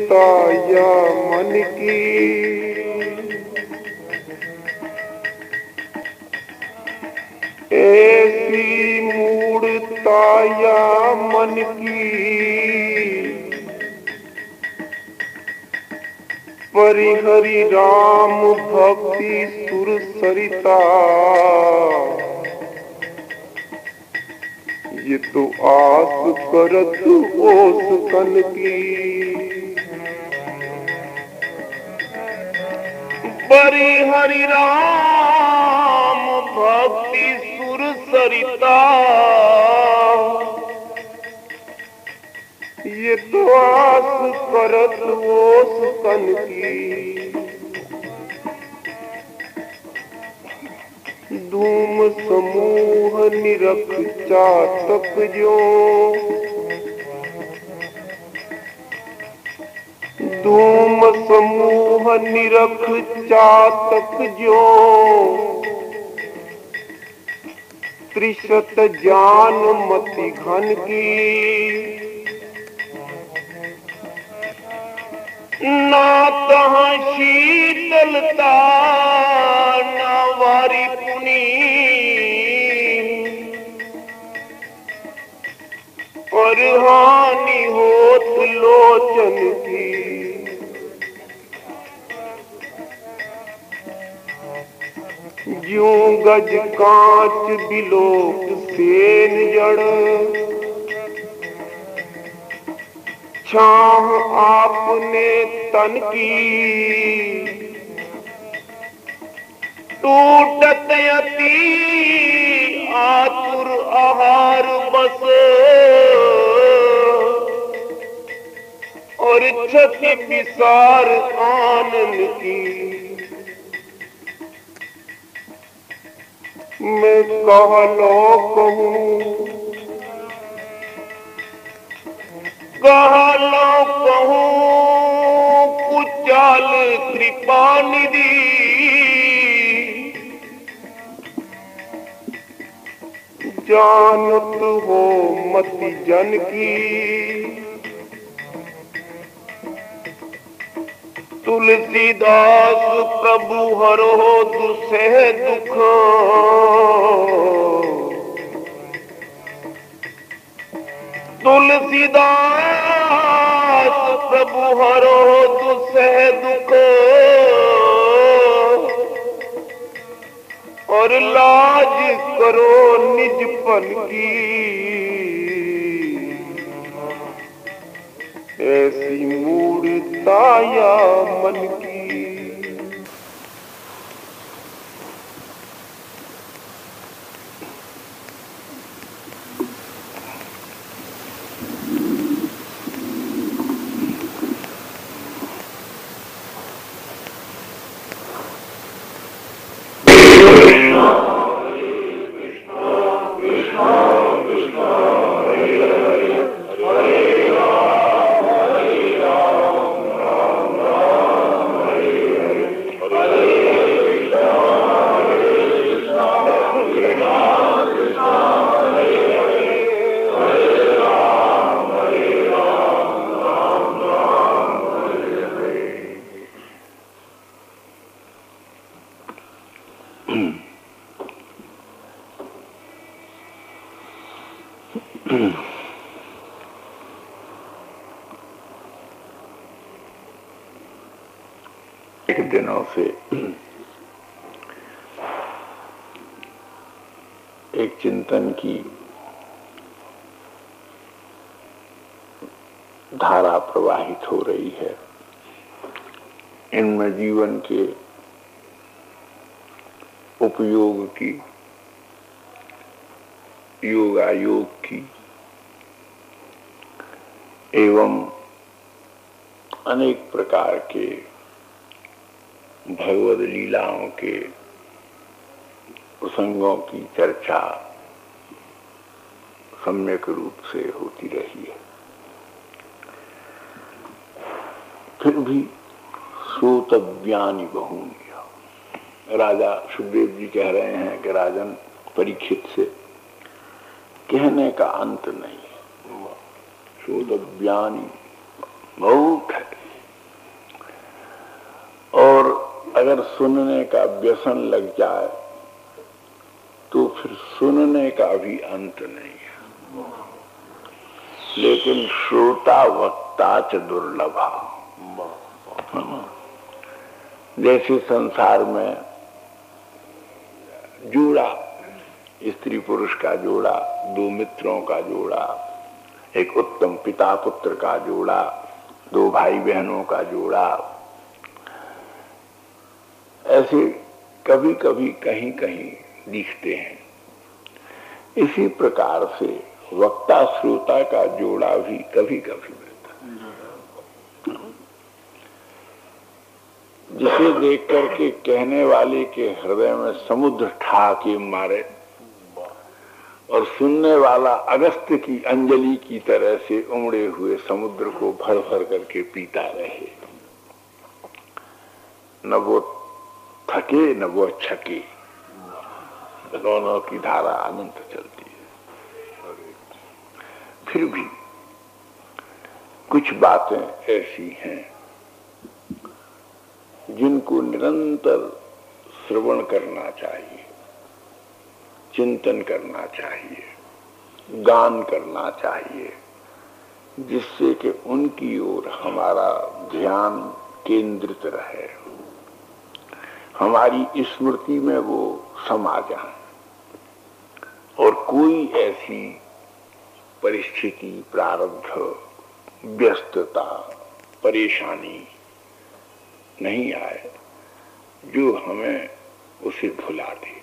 ताया मन की, ऐसी मूढ़ताया मन की, परिहरि राम भक्ति सुर सरिता, ये तो आस करत ओस कन की। परिहरि राम भक्ति सुर सरिता, ये तो आस करत ओस कन की। धूम समूह निरख चातक जो, धूम समूह निरख चातक जो, त्रिशत जान मति घन की। ना तहाँ शीतलता ना वारी पुनी, और हानि होत लोचन की। ज्यों गज कांच बिलोक सेन जड़, छाह आपने तन की। टूटत अति आतुर आहार बस, और क्षति विसार आनंद की। मैं कह लो कहूँ, कह लो कहूँ कुचाल कृपा निधि। जानत हो मति जन की, तुलसीदास प्रभु हरो दुसह दुख। तुलसीदास प्रभु हरो दुसह दुख, और लाज करो निजपन की। ऐसी मूढ़ताया मन की। दिनों से एक चिंतन की धारा प्रवाहित हो रही है। इनमें जीवन के उपयोग की, योगायोग की एवं अनेक प्रकार के भगवद लीलाओं के प्रसंगों की चर्चा सम्यक रूप से होती रही है। फिर भी श्रोतव्यानि बहूनि। राजा सुखदेव जी कह रहे हैं कि राजन परीक्षित से कहने का अंत नहीं है। श्रोतव्यानि बहुत है, अगर सुनने का व्यसन लग जाए तो फिर सुनने का भी अंत नहीं है। लेकिन श्रोता वक्ता च दुर्लभा, जैसे संसार में जोड़ा, स्त्री पुरुष का जोड़ा, दो मित्रों का जोड़ा, एक उत्तम पिता पुत्र का जोड़ा, दो भाई बहनों का जोड़ा, ऐसे कभी कभी कहीं कहीं दिखते हैं। इसी प्रकार से वक्ता श्रोता का जोड़ा भी कभी कभी मिलता है, जिसे देख करके कहने वाले के हृदय में समुद्र ठाके मारे और सुनने वाला अगस्त्य की अंजलि की तरह से उमड़े हुए समुद्र को भर भर करके पीता रहे। न वो थके न वो छके, दोनों की धारा अनंत चलती है। फिर भी कुछ बातें ऐसी हैं जिनको निरंतर श्रवण करना चाहिए, चिंतन करना चाहिए, गान करना चाहिए, जिससे कि उनकी ओर हमारा ध्यान केंद्रित रहे, हमारी स्मृति में वो समा जाए और कोई ऐसी परिस्थिति, प्रारब्ध, व्यस्तता, परेशानी नहीं आए जो हमें उसे भुला दे।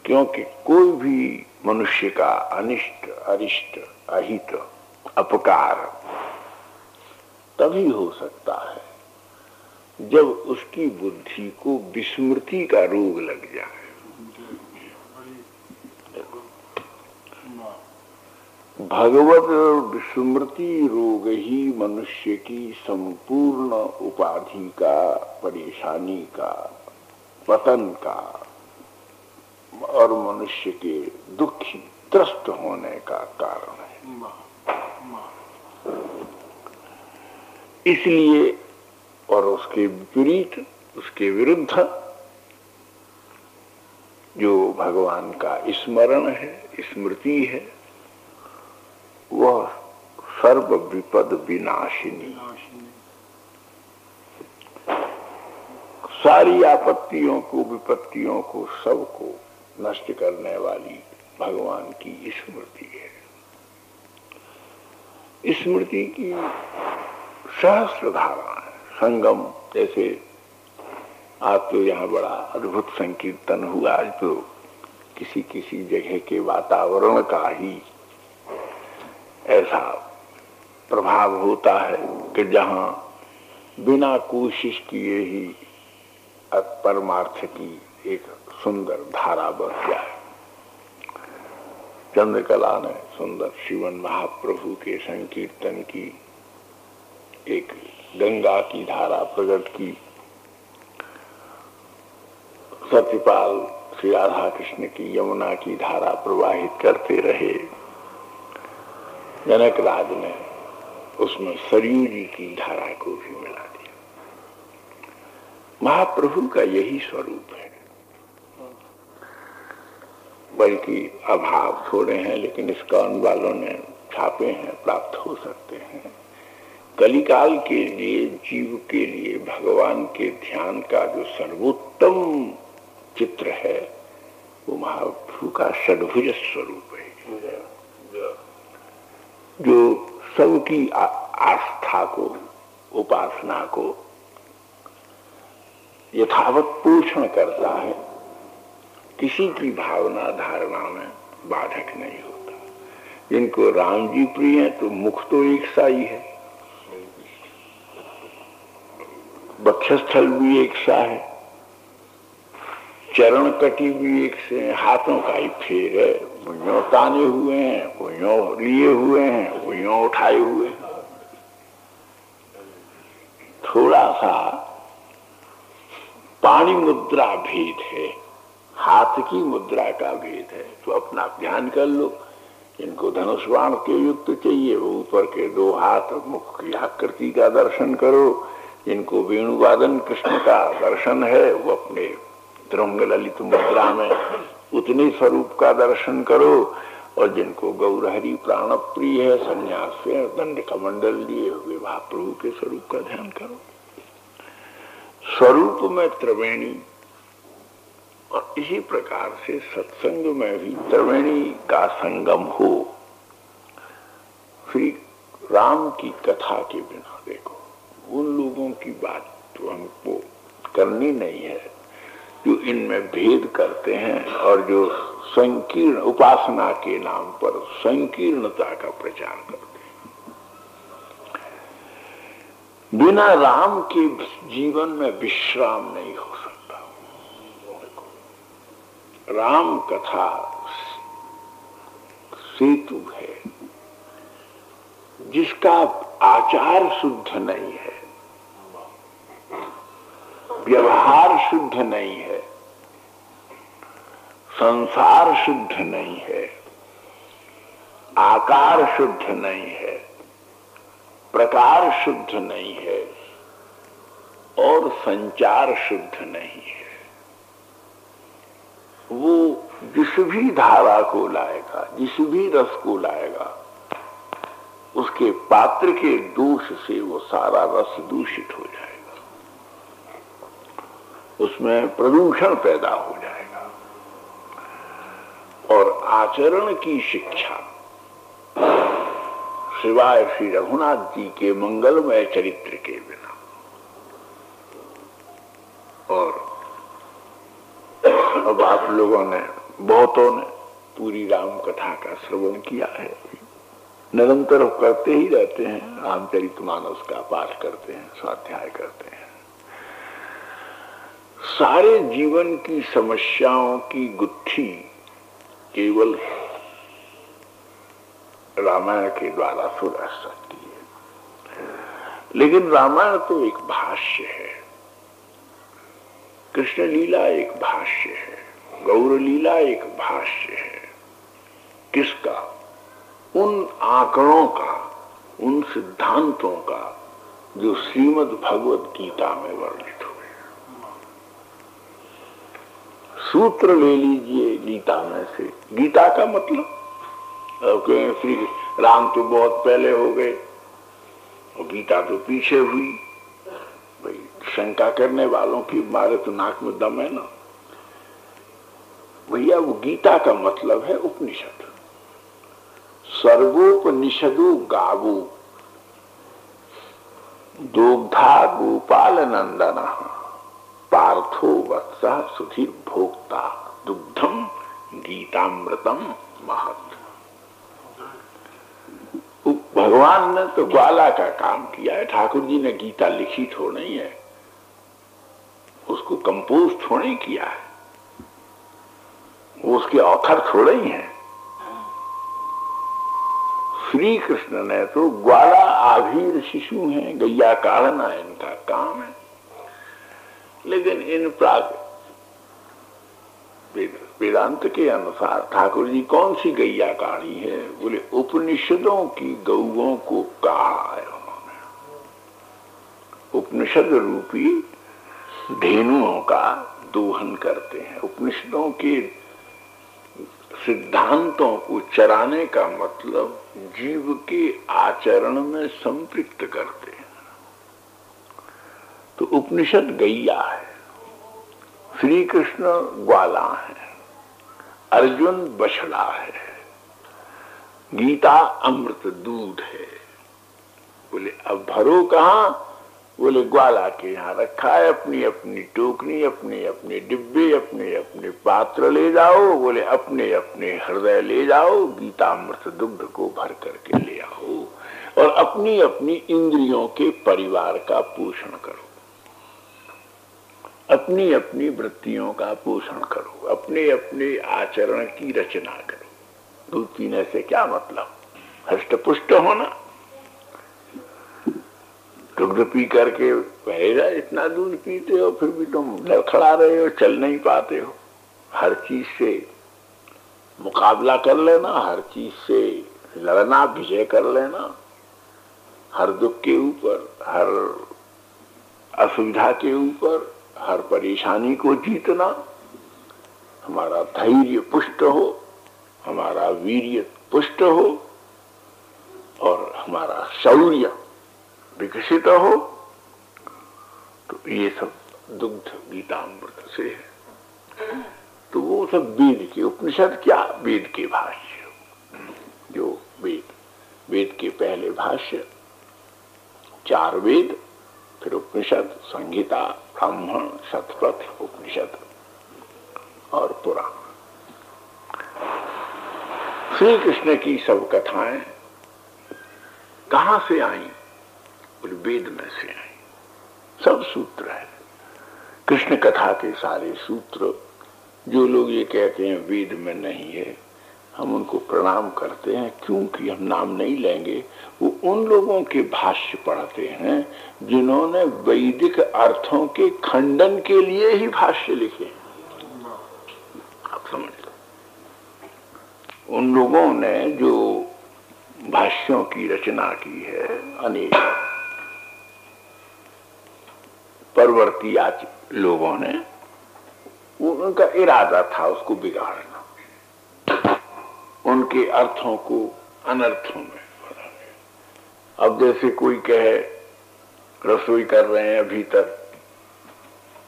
क्योंकि कोई भी मनुष्य का अनिष्ट, अरिष्ट, अहित, अपकार तभी हो सकता है जब उसकी बुद्धि को विस्मृति का रोग लग जाए। भगवत विस्मृति रोग ही मनुष्य की संपूर्ण उपाधि का, परेशानी का, पतन का और मनुष्य के दुखी त्रस्त होने का कारण है। इसलिए और उसके विपरीत, उसके विरुद्ध जो भगवान का स्मरण है, स्मृति है, वह सर्व विपद विनाशिनी, सारी आपत्तियों को, विपत्तियों को, सबको नष्ट करने वाली भगवान की स्मृति है। स्मृति की सहस्र धारा है, संगम। जैसे आज तो यहाँ बड़ा अद्भुत संकीर्तन हुआ, आज तो किसी किसी जगह के वातावरण का ही ऐसा प्रभाव होता है कि जहाँ बिना कोशिश किए ही परमार्थ की एक सुंदर धारा बह जाए। चंद्रकला ने सुंदर श्रीमन महाप्रभु के संकीर्तन की एक गंगा की धारा प्रकट की। सत्यपाल श्री राधा कृष्ण की यमुना की धारा प्रवाहित करते रहे। जनक राज ने उसमें सरयू जी की धारा को भी मिला दिया। महाप्रभु का यही स्वरूप है। बल्कि अभाव थोड़े हैं, लेकिन इस्कॉन वालों ने छापे हैं, प्राप्त हो सकते हैं। कलिकाल के लिए, जीव के लिए भगवान के ध्यान का जो सर्वोत्तम चित्र है वो महाप्रभु का षड्भुज स्वरूप है, जो सबकी आस्था को, उपासना को यथावत पोषण करता है, किसी की भावना धारणा में बाधक नहीं होता। जिनको राम जी प्रिय है तो मुख तो एक सा ही है, वक्षस्थल भी एक सा है, चरण कटी भी एक से, हाथों का ही फेर है, वो यूं ताने हुए हैं, वो यूं लिए हुए हैं, वो यूं उठाए हुए हैं। थोड़ा सा पानी मुद्रा भेद है, हाथ की मुद्रा का भेद है। तो अपना ध्यान कर लो। जिनको धनुष बाण के युक्त चाहिए वो ऊपर के दो हाथ और मुख की आकृति का दर्शन करो। जिनको वेणुवादन कृष्ण का दर्शन है वो अपने त्रिभंग ललित मुद्रा में उतने स्वरूप का दर्शन करो, और जिनको गौरहरि प्राण प्रिय है संन्यास से दंड कमंडल लिए हुए महाप्रभु के स्वरूप का ध्यान करो। स्वरूप में त्रिवेणी, और इसी प्रकार से सत्संग में भी त्रिवेणी का संगम हो। श्री राम की कथा के बिना देखो उन लोगों की बात तो हमको करनी नहीं है जो इनमें भेद करते हैं और जो संकीर्ण उपासना के नाम पर संकीर्णता का प्रचार करते हैं। बिना राम के जीवन में विश्राम नहीं हो सकता। राम कथा सेतु है, जिसका आचार शुद्ध नहीं है, व्यवहार शुद्ध नहीं है, संसार शुद्ध नहीं है, आकार शुद्ध नहीं है, प्रकार शुद्ध नहीं है, और संचार शुद्ध नहीं है, वो जिस भी धारा को लाएगा, जिस भी रस को लाएगा, उसके पात्र के दोष से वो सारा रस दूषित हो जाएगा, उसमें प्रदूषण पैदा हो जाएगा। और आचरण की शिक्षा सिवाय श्री रघुनाथ जी के मंगलमय चरित्र के बिना, और अब आप लोगों ने बहुतों ने पूरी राम कथा का श्रवण किया है, निरंतर करते ही रहते हैं, रामचरितमानस का पाठ करते हैं, स्वाध्याय करते हैं। सारे जीवन की समस्याओं की गुत्थी केवल रामायण के द्वारा सुलझ सकती है। लेकिन रामायण तो एक भाष्य है, कृष्ण लीला एक भाष्य है, गौर लीला एक भाष्य है। किसका? उन आंकड़ों का, उन सिद्धांतों का जो श्रीमद् भगवत गीता में वर्णित हुए। सूत्र ले लीजिए गीता में से। गीता का मतलब श्री राम तो बहुत पहले हो गए और गीता तो पीछे हुई। भाई शंका करने वालों की मारे तो नाक में दम है ना भैया। वो गीता का मतलब है उपनिषद। सर्वोपनिषदो गावो दुग्धा गोपाल नंदन पार्थो वत्सः सुधीर भोक्ता दुग्धम गीतामृतम महत्। भगवान ने तो ग्वाला का काम किया है। ठाकुर जी ने गीता लिखी थोड़ी नहीं है, उसको कंपोज थोड़ी किया है, वो उसके ऑथर थोड़े ही हैं। श्री कृष्ण ने तो ग्वाला आभीर शिशु हैं, गैया काढ़ना इनका काम है। लेकिन इन प्राग वेदांत के अनुसार ठाकुर जी कौन सी गैया काढ़ी है? बोले उपनिषदों की गौओं को कहा है उन्होंने। उपनिषद रूपी धेनुओं का दोहन करते हैं। उपनिषदों के सिद्धांतों को चराने का मतलब जीव के आचरण में संपृक्त करते हैं। तो उपनिषद गैया है, श्री कृष्ण ग्वाला है, अर्जुन बछड़ा है, गीता अमृत दूध है। बोले अब भरो कहाँ? बोले ग्वाला के यहाँ रखा है। अपनी अपनी टोकरी, अपने अपने डिब्बे, अपने अपने पात्र ले जाओ। बोले अपने अपने हृदय ले जाओ, गीतामृत दुग्ध को भर करके ले आओ और अपनी अपनी इंद्रियों के परिवार का पोषण करो, अपनी अपनी वृत्तियों का पोषण करो, अपने अपने आचरण की रचना करो। दूध पीने से क्या मतलब? हष्ट पुष्ट होना। दुग्ध पी करके कहेगा इतना दूध पीते हो फिर भी तुम लड़खड़ा रहे हो, चल नहीं पाते हो। हर चीज से मुकाबला कर लेना, हर चीज से लड़ना, विजय कर लेना, हर दुख के ऊपर, हर असुविधा के ऊपर, हर परेशानी को जीतना, हमारा धैर्य पुष्ट हो, हमारा वीर्य पुष्ट हो और हमारा शौर्य विकसित हो, तो ये सब दुग्ध गीतामृत से है। तो वो सब वेद के, उपनिषद क्या, वेद के भाष्य, जो वेद के पहले भाष्य, 4 वेद, फिर उपनिषद, संहिता, ब्राह्मण, शतपथ उपनिषद और पुराण। श्री कृष्ण की सब कथाएं कहां से आई? वेद में से आई। सब सूत्र है कृष्ण कथा के, सारे सूत्र। जो लोग ये कहते हैं वेद में नहीं है, हम उनको प्रणाम करते हैं, क्योंकि हम नाम नहीं लेंगे। वो उन लोगों के भाष्य पढ़ते हैं जिन्होंने वैदिक अर्थों के खंडन के लिए ही भाष्य लिखे। आप समझ लो, उन लोगों ने जो भाष्यों की रचना की है, अनेक परवर्ती लोगों ने, उनका इरादा था उसको बिगाड़ना, उनके अर्थों को अनर्थों में बदलना। अब जैसे कोई कहे रसोई कर रहे हैं भीतर,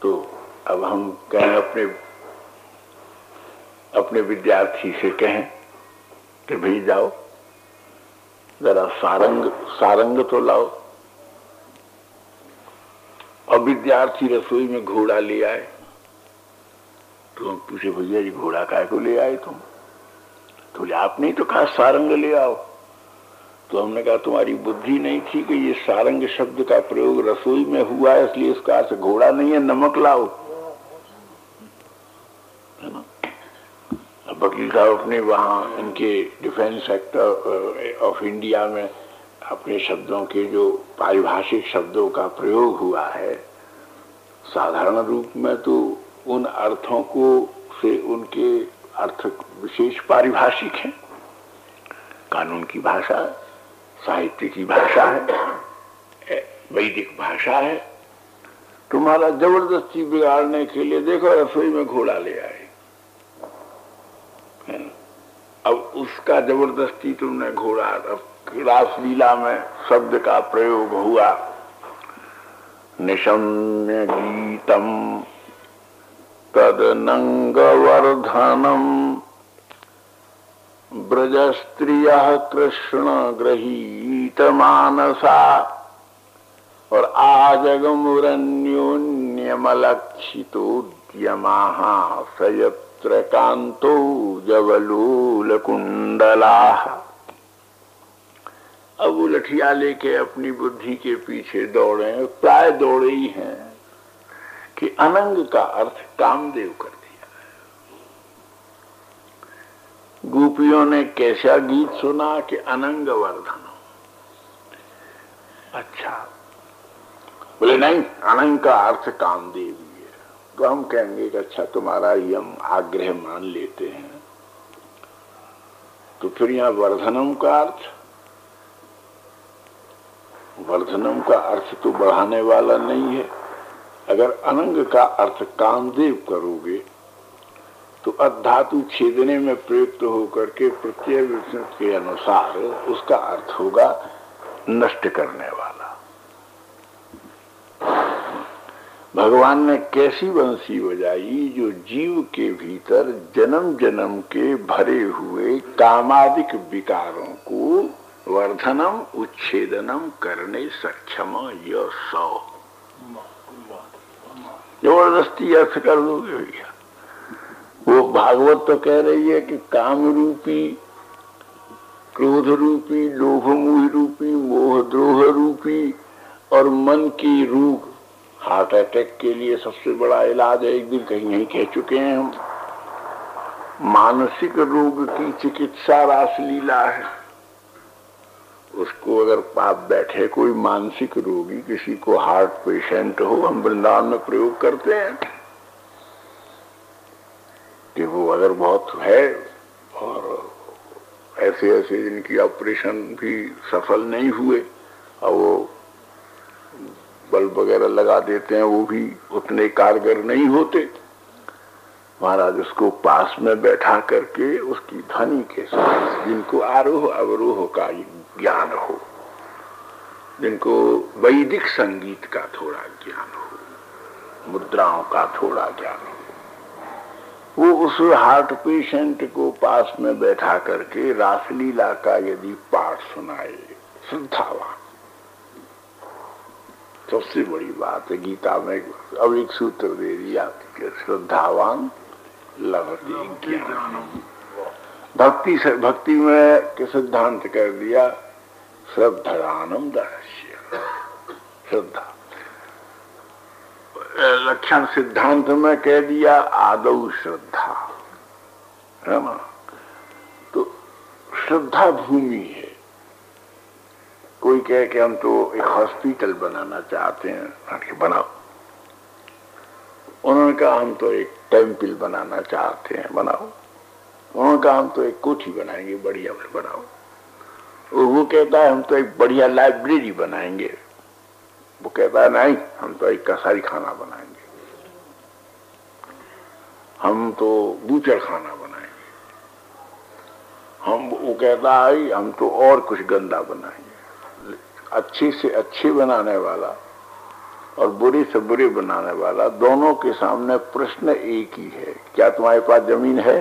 तो अब हम कहें अपने विद्यार्थी से कहें कि भाई जाओ जरा सारंग तो लाओ। अब विद्यार्थी रसोई में घोड़ा ले आए, तो हम पूछे भैया जी घोड़ा काय को ले आए तुम? तो बोले आपने तो कहा सारंग ले आओ। तो हमने कहा तुम्हारी बुद्धि नहीं थी कि ये सारंग शब्द का प्रयोग रसोई में हुआ है, इसलिए इसका अर्थ घोड़ा नहीं है, नमक लाओ, है ना। अब वकील साहब अपने वहाँ इनके डिफेंस सेक्टर ऑफ इंडिया में अपने शब्दों के जो पारिभाषिक शब्दों का प्रयोग हुआ है, साधारण रूप में तो उन अर्थों को से उनके अर्थ विशेष पारिभाषिक हैं। कानून की भाषा, साहित्य की भाषा है, वैदिक भाषा है। तुम्हारा जबरदस्ती बिगाड़ने के लिए देखो रसोई में घोड़ा ले आए, अब उसका जबरदस्ती तुमने घोड़ा, अब रासलीला में शब्द का प्रयोग हुआ, निशम्य गीतम तदनंगवर्धनम ब्रज स्त्रियः कृष्ण गृहीत मानसा और आजगमुरन्योन्यमलक्षितोद्यमाः सयत्र कांतो जवलोल कुंडलाः। अब वो लठिया लेके अपनी बुद्धि के पीछे दौड़े, प्राय दौड़े ही हैं कि अनंग का अर्थ कामदेव कर दिया। गोपियों ने कैसा गीत सुना कि अनंग वर्धन। अच्छा, बोले नहीं, अनंग का अर्थ कामदेव ही है। तो हम कहेंगे कि अच्छा तुम्हारा ही हम आग्रह मान लेते हैं, तो फिर यहाँ वर्धनम का अर्थ, वर्धनम का अर्थ तो बढ़ाने वाला नहीं है। अगर अनंग का अर्थ कामदेव करोगे तो अधातु छेदने में प्रयुक्त होकर के प्रत्यय विशेष के अनुसार उसका अर्थ होगा नष्ट करने वाला। भगवान ने कैसी बंसी बजाई जो जीव के भीतर जन्म जन्म के भरे हुए कामादिक विकारों को वर्धनम उच्छेदनम करने सक्षम यह सौ। जबरदस्ती अर्थ कर दोगे भैया। वो भागवत तो कह रही है कि काम रूपी, क्रोध रूपी, लोभ मोह रूपी, मोह द्रोह रूपी और मन की रोग, हार्ट अटैक के लिए सबसे बड़ा इलाज है, एक दिन कहीं नहीं कह चुके हैं हम, मानसिक रोग की चिकित्सा रासलीला है। उसको अगर पाप बैठे कोई मानसिक रोगी, किसी को हार्ट पेशेंट हो, हम वृंदावन में प्रयोग करते हैं कि वो अगर बहुत है और ऐसे ऐसे जिनकी ऑपरेशन भी सफल नहीं हुए और वो बल्ब वगैरह लगा देते हैं, वो भी उतने कारगर नहीं होते। महाराज उसको पास में बैठा करके उसकी ध्वनि के साथ, जिनको आरोह अवरोह का ज्ञान हो, जिनको वैदिक संगीत का थोड़ा ज्ञान हो, मुद्राओं का थोड़ा ज्ञान हो, वो उस हार्ट पेशेंट को पास में बैठा करके रासलीला का यदि पाठ सुनाए, श्रद्धावान। सबसे बड़ी बात है गीता में अब एक सूत्र दे दिया कि श्रद्धावान लभते ज्ञानम। भक्ति में के सिद्धांत कर दिया श्रद्धानम दर्श्य। श्रद्धा लक्षण सिद्धांत में कह दिया आदौ श्रद्धा, है ना। तो श्रद्धा भूमि है। कोई कहे कि हम तो एक हॉस्पिटल बनाना चाहते हैं, बनाओ। उन्होंने कहा हम तो एक टेम्पल बनाना चाहते हैं, बनाओ। उन्होंने कहा हम तो एक कोठी बनाएंगे, बढ़िया बनाओ। और वो कहता है हम तो एक बढ़िया लाइब्रेरी बनाएंगे, वो कहता है नहीं हम तो एक कसाई खाना बनाएंगे, हम तो बूचड़ खाना बनाएंगे, वो कहता है हम तो और कुछ गंदा बनाएंगे। अच्छे से अच्छे बनाने वाला और बुरे से बुरे बनाने वाला, दोनों के सामने प्रश्न एक ही है, क्या तुम्हारे पास जमीन है?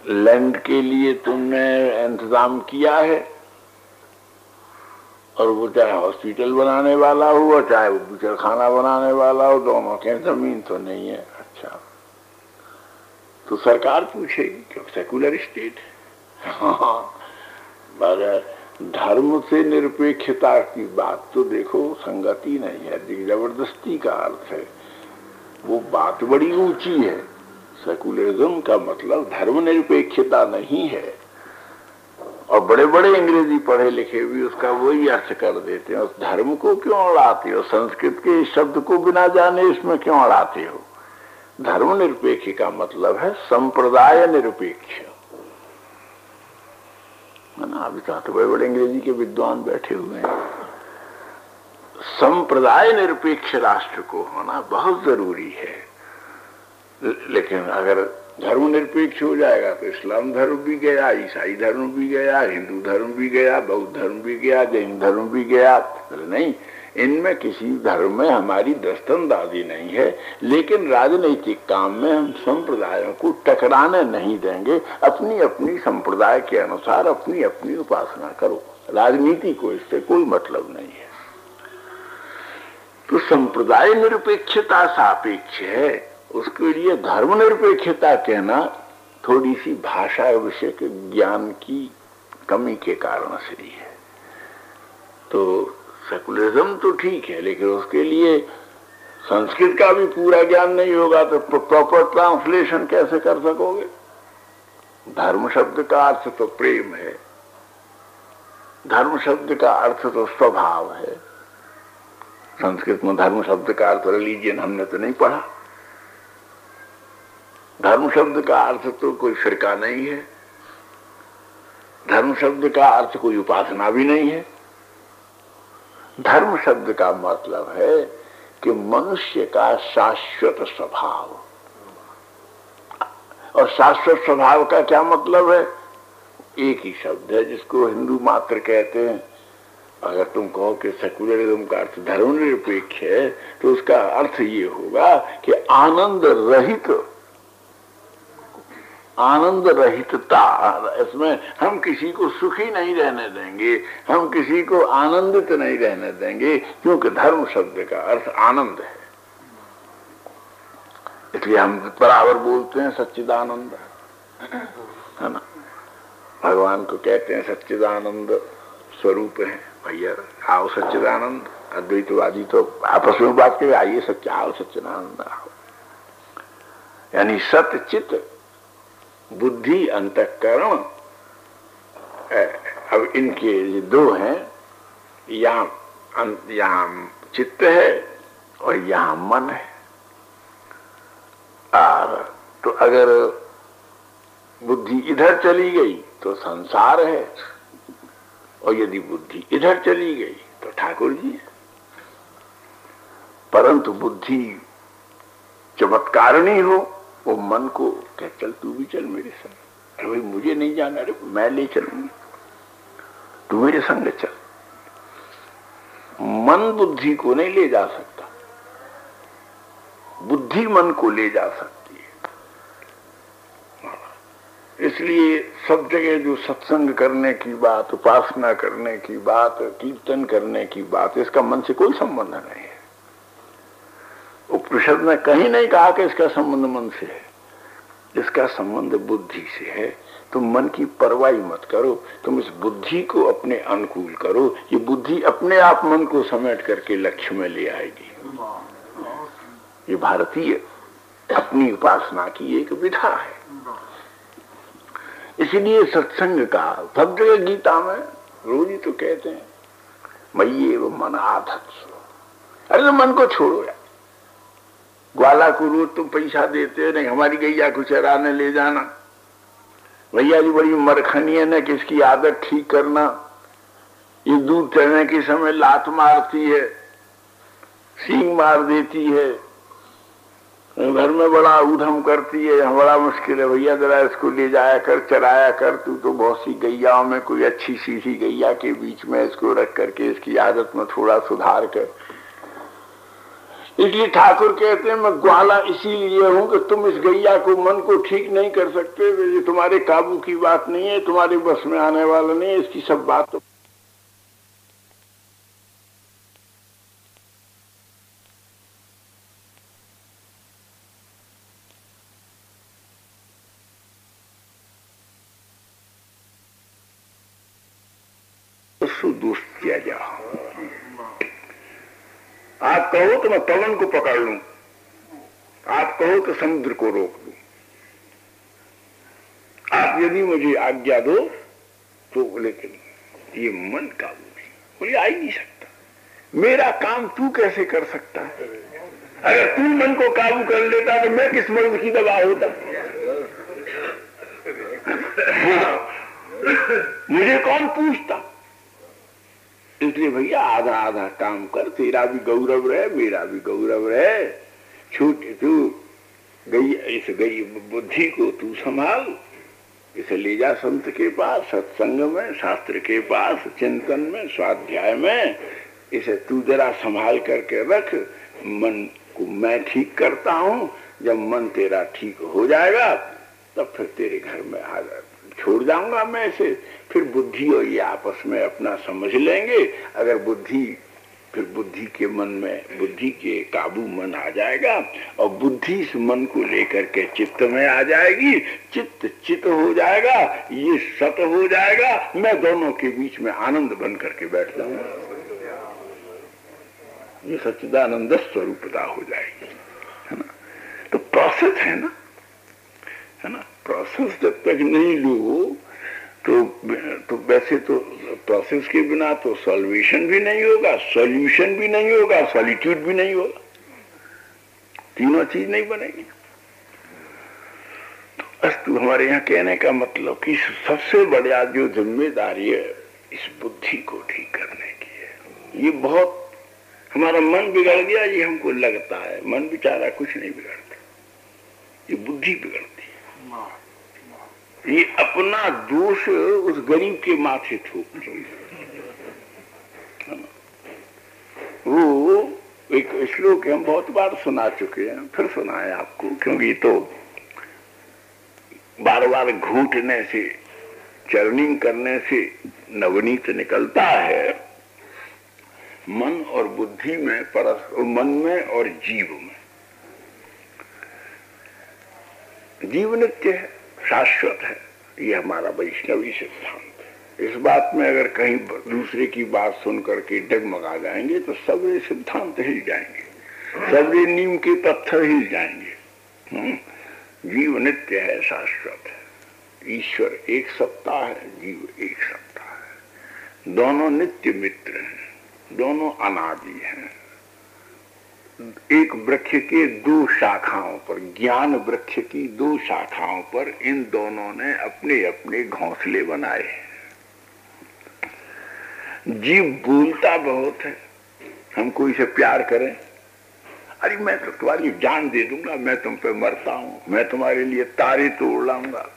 लैंड के लिए तुमने इंतजाम किया है? और वो चाहे हॉस्पिटल बनाने वाला हो और चाहे वो बूचड़ खाना बनाने वाला हो, दोनों के जमीन तो नहीं है। अच्छा, तो सरकार पूछेगी क्यों, सेकुलर स्टेट है। हाँ, मगर धर्म से निरपेक्षता की बात तो देखो संगति नहीं है, जबरदस्ती का अर्थ है। वो बात बड़ी ऊंची है। सेकुलरिज्म का मतलब धर्म निरपेक्षता नहीं है। और बड़े बड़े अंग्रेजी पढ़े लिखे भी उसका वही अर्थ कर देते हैं। उस धर्म को क्यों अड़ाते हो? संस्कृत के शब्द को बिना जाने इसमें क्यों अड़ाते हो? धर्म निरपेक्ष का मतलब है संप्रदाय निरपेक्ष, है ना। अभी तो बड़े बड़े अंग्रेजी के विद्वान बैठे हुए हैं। संप्रदाय निरपेक्ष राष्ट्र को होना बहुत जरूरी है। लेकिन अगर धर्म निरपेक्ष हो जाएगा तो इस्लाम धर्म भी गया, ईसाई धर्म भी गया, हिंदू धर्म भी गया, बौद्ध धर्म भी गया, जैन धर्म भी गया। नहीं, इनमें किसी धर्म में हमारी दस्तंदाजी नहीं है। लेकिन राजनीतिक काम में हम संप्रदायों को टकराने नहीं देंगे। अपनी अपनी संप्रदाय के अनुसार अपनी अपनी उपासना करो, राजनीति को इससे कोई मतलब नहीं है। तो संप्रदाय निरपेक्षता सापेक्ष है, उसके लिए धर्म निरपेक्षता कहना थोड़ी सी भाषा विषय के ज्ञान की कमी के कारण से ही है। तो सेकुलरिज्म तो ठीक है, लेकिन उसके लिए संस्कृत का भी पूरा ज्ञान नहीं होगा तो प्रॉपर ट्रांसलेशन कैसे कर सकोगे? धर्म शब्द का अर्थ तो प्रेम है, धर्म शब्द का अर्थ तो स्वभाव है। संस्कृत में धर्म शब्द का अर्थ रिलीजियन हमने तो नहीं पढ़ा। धर्म शब्द का अर्थ तो कोई फिरका नहीं है। धर्म शब्द का अर्थ कोई उपासना भी नहीं है। धर्म शब्द का मतलब है कि मनुष्य का शाश्वत स्वभाव। और शाश्वत स्वभाव का क्या मतलब है? एक ही शब्द है जिसको हिंदू मात्र कहते हैं। अगर तुम कहो कि सेकुलरिज्म का अर्थ धर्मनिरपेक्ष है तो उसका अर्थ ये होगा कि आनंद रहित, आनंद रहितता। इसमें हम किसी को सुखी नहीं रहने देंगे, हम किसी को आनंदित नहीं रहने देंगे, क्योंकि धर्म शब्द का अर्थ आनंद है। इसलिए हम बराबर बोलते हैं सच्चिदानंद, है ना। भगवान को कहते हैं सच्चिदानंद स्वरूप है। भैया आओ सच्चिदानंद। अद्वैतवादी तो आपस में बात करे, आइए सच्चा आओ सच्चिदानंद आओ। यानी सत्य चित्त बुद्धि अंतःकरण, अब इनके दो हैं, यहाँ चित्त है और यहाँ मन है। और तो अगर बुद्धि इधर चली गई तो संसार है, और यदि बुद्धि इधर चली गई तो ठाकुर जी, परंतु बुद्धि चमत्कारणी हो, वो मन को कह चल तू भी चल मेरे संग। अरे भाई मुझे नहीं जाना, अरे मैं ले चलूंगी, तू मेरे संग चल। मन बुद्धि को नहीं ले जा सकता, बुद्धि मन को ले जा सकती है। इसलिए सब जगह जो सत्संग करने की बात, उपासना करने की बात, कीर्तन करने की बात, इसका मन से कोई संबंध नहीं है। उपनिषद ने कहीं नहीं कहा कि इसका संबंध मन से है, इसका संबंध बुद्धि से है। तुम मन की परवाह मत करो, तुम इस बुद्धि को अपने अनुकूल करो। ये बुद्धि अपने आप मन को समेट करके लक्ष्य में ले आएगी। ये भारतीय अपनी उपासना की एक विधा है। इसलिए सत्संग का सब जगह गीता में रोज ही तो कहते हैं, मय्ये वो मन आधत्सु। अरे तो मन को छोड़ो यार। ग्वाला को रोज तुम पैसा देते नहीं, हमारी गैया को चराने ले जाना, भैया जी बड़ी मरखनी है ना कि इसकी आदत ठीक करना। ये दूध चढ़ने के समय लात मारती है, सींग मार देती है, घर में बड़ा उधम करती है, बड़ा मुश्किल है, भैया जरा इसको ले जाया कर, चराया कर। तू तो बहुत सी गैयाओं में कोई अच्छी सीधी गैया के बीच में इसको रख करके इसकी आदत में थोड़ा सुधार कर। इसलिए ठाकुर कहते हैं मैं ग्वाला इसीलिए हूं कि तुम इस गैया को मन को ठीक नहीं कर सकते। ये तुम्हारे काबू की बात नहीं है, तुम्हारे बस में आने वाला नहीं है। इसकी सब बात तो दोस्त किया जा। आप कहो तो मैं पवन को पकड़ लूं, आप कहो तो समुद्र को रोक दूं। आप यदि मुझे आज्ञा दो तो, लेकिन ये मन काबू नहीं, बोले आ ही नहीं सकता। मेरा काम तू कैसे कर सकता है? अगर तू मन को काबू कर लेता तो मैं किस मर्द की दवा होता? मुझे कौन पूछता? इसलिए भैया आधा आधा काम कर, तेरा भी गौरव रहे, मेरा भी गौरव रहे। छूट तू गई, इस गई बुद्धि को तू संभाल, इसे ले जा संत के पास, सत्संग में, शास्त्र के पास, चिंतन में, स्वाध्याय में। इसे तू जरा संभाल करके रख। मन को मैं ठीक करता हूं। जब मन तेरा ठीक हो जाएगा तब फिर तेरे घर में आ जा, छोड़ जाऊंगा मैं इसे। फिर बुद्धि और ये आपस में अपना समझ लेंगे। अगर फिर बुद्धि के मन में, बुद्धि के काबू मन आ जाएगा और बुद्धि इस मन को लेकर के चित्त में आ जाएगी। चित्त हो जाएगा, ये सत हो जाएगा। मैं दोनों के बीच में आनंद बन करके बैठ जाऊंगा। ये सच्चिदानंद स्वरूपता हो जाएगी, है ना। तो प्रोसेस है ना, है ना। प्रोसेस जब तक नहीं लो तो वैसे तो प्रोसेस के बिना तो सॉल्यूशन भी नहीं होगा, सॉल्यूशन भी नहीं होगा, सॉलिट्यूड भी नहीं होगा। तीनों चीज नहीं बनेगी। तो अस्तु हमारे यहाँ कहने का मतलब कि सबसे बड़ा जो जिम्मेदारी है इस बुद्धि को ठीक करने की है। ये बहुत हमारा मन बिगड़ गया, ये हमको लगता है। मन बेचारा कुछ नहीं बिगड़ता, ये बुद्धि बिगड़ती है। ये अपना दोष उस गरीब के माथे थोप रही है। वो एक श्लोक हम बहुत बार सुना चुके हैं, फिर सुनाए आपको, क्योंकि तो बार बार घूंटने से, चर्निंग करने से नवनीत निकलता है। मन और बुद्धि में परस्पर, मन में और जीव में। जीव नित्य है, शाश्वत है, ये हमारा वैष्णवी सिद्धांत है। इस बात में अगर कहीं दूसरे की बात सुन करके डगमगा जाएंगे तो सबरे सिद्धांत हिल जाएंगे, सबरे नीम के पत्थर हिल जाएंगे। जीव नित्य है, शाश्वत है। ईश्वर एक सत्ता है, जीव एक सत्ता है। दोनों नित्य मित्र हैं, दोनों अनादि हैं। एक वृक्ष के दो शाखाओं पर, ज्ञान वृक्ष की दो शाखाओं पर इन दोनों ने अपने अपने घोंसले बनाए। जीव भूलता बहुत है। हम कोई से प्यार करें, अरे मैं तो तुम्हारी जान दे दूंगा, मैं तुम पे मरता हूं, मैं तुम्हारे लिए तारे तोड़ लाऊंगा।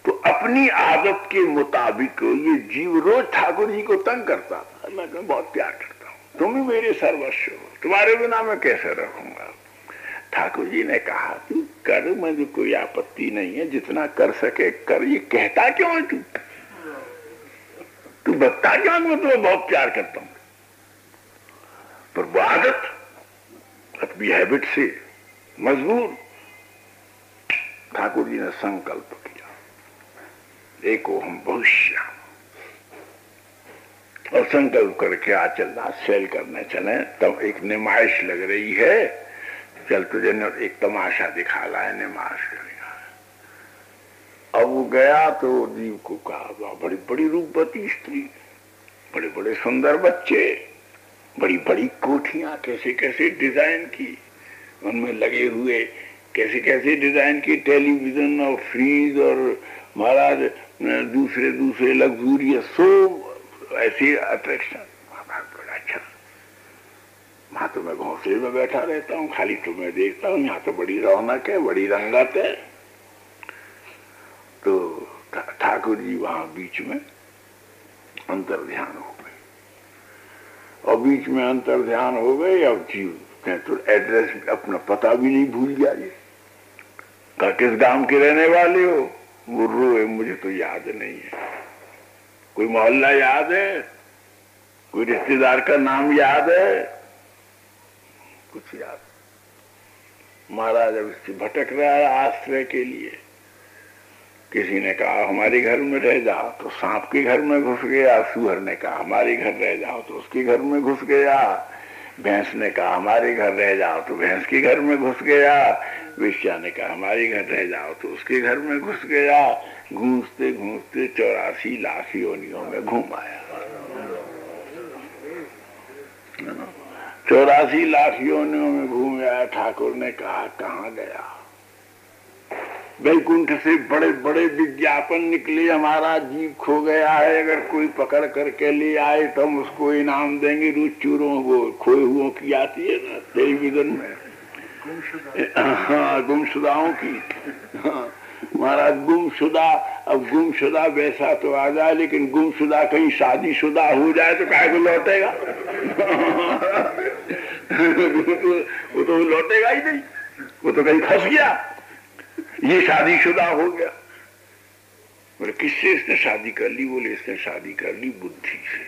तो अपनी आदत के मुताबिक ये जीव रोज ठाकुर जी को तंग करता था। मैं तुम्हें बहुत प्यार करता हूं, तुम ही मेरे सर्वस्व हो, तुम्हारे बिना मैं कैसे रखूंगा। ठाकुर जी ने कहा तू कर, मुझे कोई आपत्ति नहीं है, जितना कर सके कर। ये कहता क्यों है तू बता क्यों मैं तुम्हें बहुत प्यार करता हूं। पर वो आदत अपनी हैबिट से मजबूर। ठाकुर जी ने संकल्प किया, एको हम भविष्य, और संकल्प करके आज चलना सेल करने चले। तब एक निमाइश लग रही है, चल तुझे एक तमाशा दिखा ला है, निमाश करेगा। अब वो गया तो जीव को कहा, बड़ी बड़ी रूपवती स्त्री, बड़े बड़े सुंदर बच्चे, बड़ी बड़ी कोठियां कैसे कैसे डिजाइन की, उनमें लगे हुए कैसे कैसे डिजाइन की टेलीविजन और फ्रीज और महाराज दूसरे दूसरे लग्जूरियस सो ऐसी अट्रैक्शन। बड़ा अच्छा, वहां तो मैं घोंसले में बैठा रहता हूँ, खाली तो मैं देखता हूँ, यहाँ तो बड़ी रौनक है, बड़ी रंगत है। तो ठाकुर जी वहां बीच में अंतर ध्यान हो गए, और बीच में अंतर ध्यान हो गए। अब जीव तो एड्रेस अपना पता भी नहीं भूल गया। ये कहा किस गांव के रहने वाले हो? मुर्रो है, मुझे तो याद नहीं है। कोई मोहल्ला याद है? कोई रिश्तेदार का नाम याद है? कुछ याद। महाराज अब इससे भटक रहा है आश्रय के लिए। किसी ने कहा हमारे घर में रह जाओ, तो सांप के घर में घुस गया। सूअर ने कहा हमारे घर रह जाओ, तो उसके घर में घुस गया। भैंस ने कहा हमारे घर रह जाओ, तो भैंस के घर में घुस गया। वेश्या ने कहा हमारे घर रह जाओ, तो उसके घर में घुस गया। घूमते घूमते 84 लाख योनियों में घूम आया। 84 लाख योनियों में घूम आया। ठाकुर ने कहा कहाँ गया? वैकुंठ से बड़े बड़े विज्ञापन निकले, हमारा जीव खो गया है, अगर कोई पकड़ करके ले आए तो हम उसको इनाम देंगे। रूच चूरों वो खोए हुओं की आती है ना टेलीविजन में, हाँ गुमशुदाओं की। हाँ महाराज गुमशुदा, अब गुमशुदा वैसा तो आ जाए, लेकिन गुमशुदा कहीं शादीशुदा हो जाए तो काहे को लौटेगा? वो तो लौटेगा ही नहीं, वो तो कहीं फंस गया। ये शादीशुदा हो गया। बोले किससे इसने शादी कर ली? बोले इसने शादी कर ली बुद्धि से।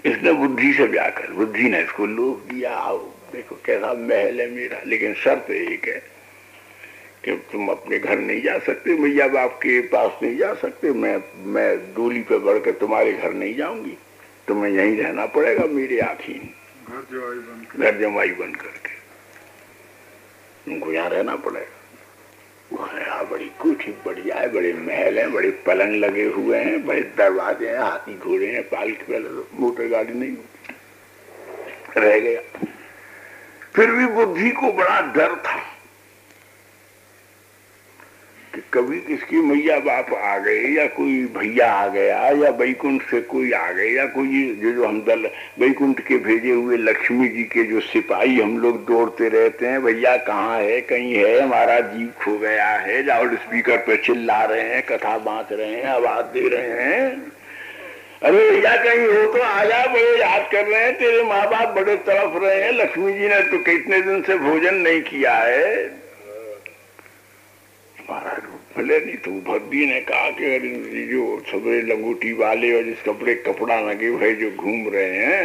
इसने बुद्धि से ब्याह कर, बुद्धि ने इसको लोभ दिया। आओ देखो कैसा महल है मेरा, लेकिन शर्त एक है कि तुम अपने घर नहीं जा सकते, मैया बाप के पास नहीं जा सकते। मैं डोली पे बढ़कर तुम्हारे घर नहीं जाऊंगी, तुम्हें यहीं रहना पड़ेगा मेरे आखिर, घर जमाई बन करके उनको यहाँ रहना पड़ेगा। यहाँ बड़ी कोठी बढ़िया है, बड़े महल हैं, बड़े पलंग लगे हुए हैं, बड़े दरवाजे हैं, हाथी घोड़े हैं, पालकी, पहले तो मोटर गाड़ी नहीं होती। रह गया। फिर भी बुद्धि को बड़ा डर था कि कभी किसकी मैया बाप आ गए, या कोई भैया आ गया, या वैकुंठ से कोई आ गए, या कोई जो हम दल वैकुंठ के भेजे हुए लक्ष्मी जी के जो सिपाही हम लोग दौड़ते रहते हैं, भैया कहाँ है, कहीं है, हमारा जीव खो गया है, लाउड स्पीकर पे चिल्ला रहे हैं, कथा बांट रहे हैं, आवाज दे रहे हैं, अरे भैया कहीं हो तो आया, बड़े याद कर रहे हैं, तेरे माँ बाप बड़े तड़प रहे हैं, लक्ष्मी जी ने तो कितने दिन से भोजन नहीं किया है। महाराज भले नहीं तो भद्दी ने कहा कि अरे जो सबरे लंगोटी वाले और जिस कपड़ा लगे हुए जो घूम रहे हैं,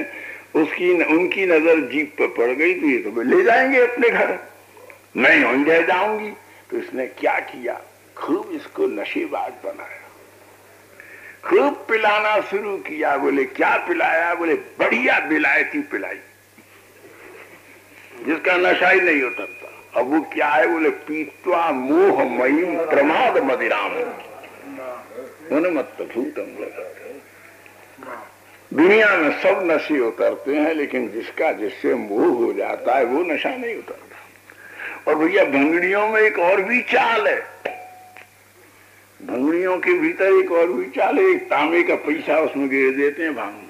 उनकी नजर जीप पर पड़ गई, तो ये तो ले जाएंगे अपने घर, मैं वहीं रह जाऊंगी। तो इसने क्या किया, खूब इसको नशेबाज बनाया, खूब पिलाना शुरू किया। बोले क्या पिलाया? बोले बढ़िया विलायती पिलाई, जिसका नशा ही नहीं उतरता। अब वो क्या है? बोले पीत्वा मोहमयी प्रमाद मदिराम भूतम लगते। दुनिया में सब नशे उतरते हैं, लेकिन जिसका जिससे मोह हो जाता है वो नशा नहीं उतरता। और भैया भंगड़ियों में एक और भी चाल है। भंगड़ियों के भीतर एक और भी चाल है, एक तांबे का पैसा उसमें गिर देते हैं भांग में।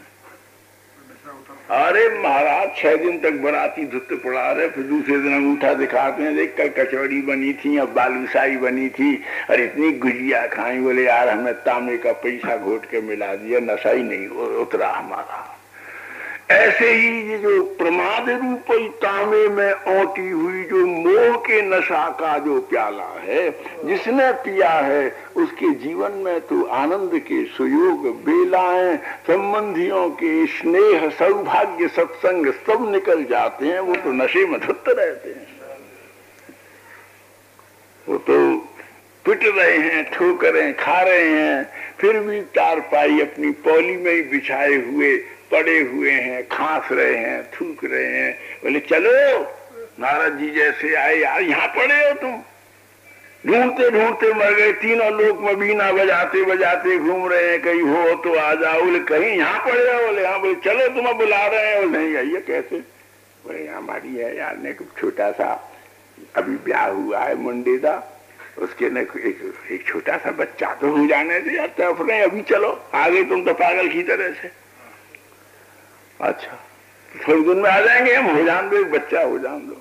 अरे महाराज 6 दिन तक बराती धुत पड़ा रहे, फिर दूसरे दिन अंगूठा दिखाते हैं, देख कल कचौड़ी बनी थी, अब बालूशाही बनी थी, और इतनी गुजिया खाई। बोले यार हमने तांबे का पैसा घोट के मिला दिया, नशा ही नहीं उतरा हमारा। ऐसे ही ये जो प्रमाद रूप तांबे में औटी हुई जो मोह के नशा का जो प्याला है, जिसने पिया है उसके जीवन में तो आनंद के सुयोग, बेलाएं, संबंधियों के स्नेह, सौभाग्य, सत्संग सब निकल जाते हैं। वो तो नशे में धुत रहते हैं, वो तो पिट रहे हैं, ठोकरें खा रहे हैं, फिर भी चारपाई अपनी पौली में ही बिछाए हुए पड़े हुए हैं, खांस रहे हैं, थूक रहे हैं। बोले चलो नारद जी जैसे आए यार, यहाँ पड़े हो तुम, ढूंढते ढूंढते मर गए, तीनों लोक में बीना बजाते बजाते घूम रहे हैं, कहीं हो तो आ जाओ। बोले कहीं यहाँ पड़े हो? बोले हाँ। बोले चलो तुम्हें बुला रहे हैं। बोले नहीं आइए। कैसे? बोले हमारी है यार ने छोटा सा अभी ब्याह हुआ है मुंडे का, उसके ने एक छोटा सा बच्चा तो हो जाने से यार, तरफ रहे अभी चलो आगे, तुम तो पागल की तरह से। अच्छा तो थोड़ी दिन में आ जाएंगे हम, हो जान दो, एक बच्चा हो जान दो।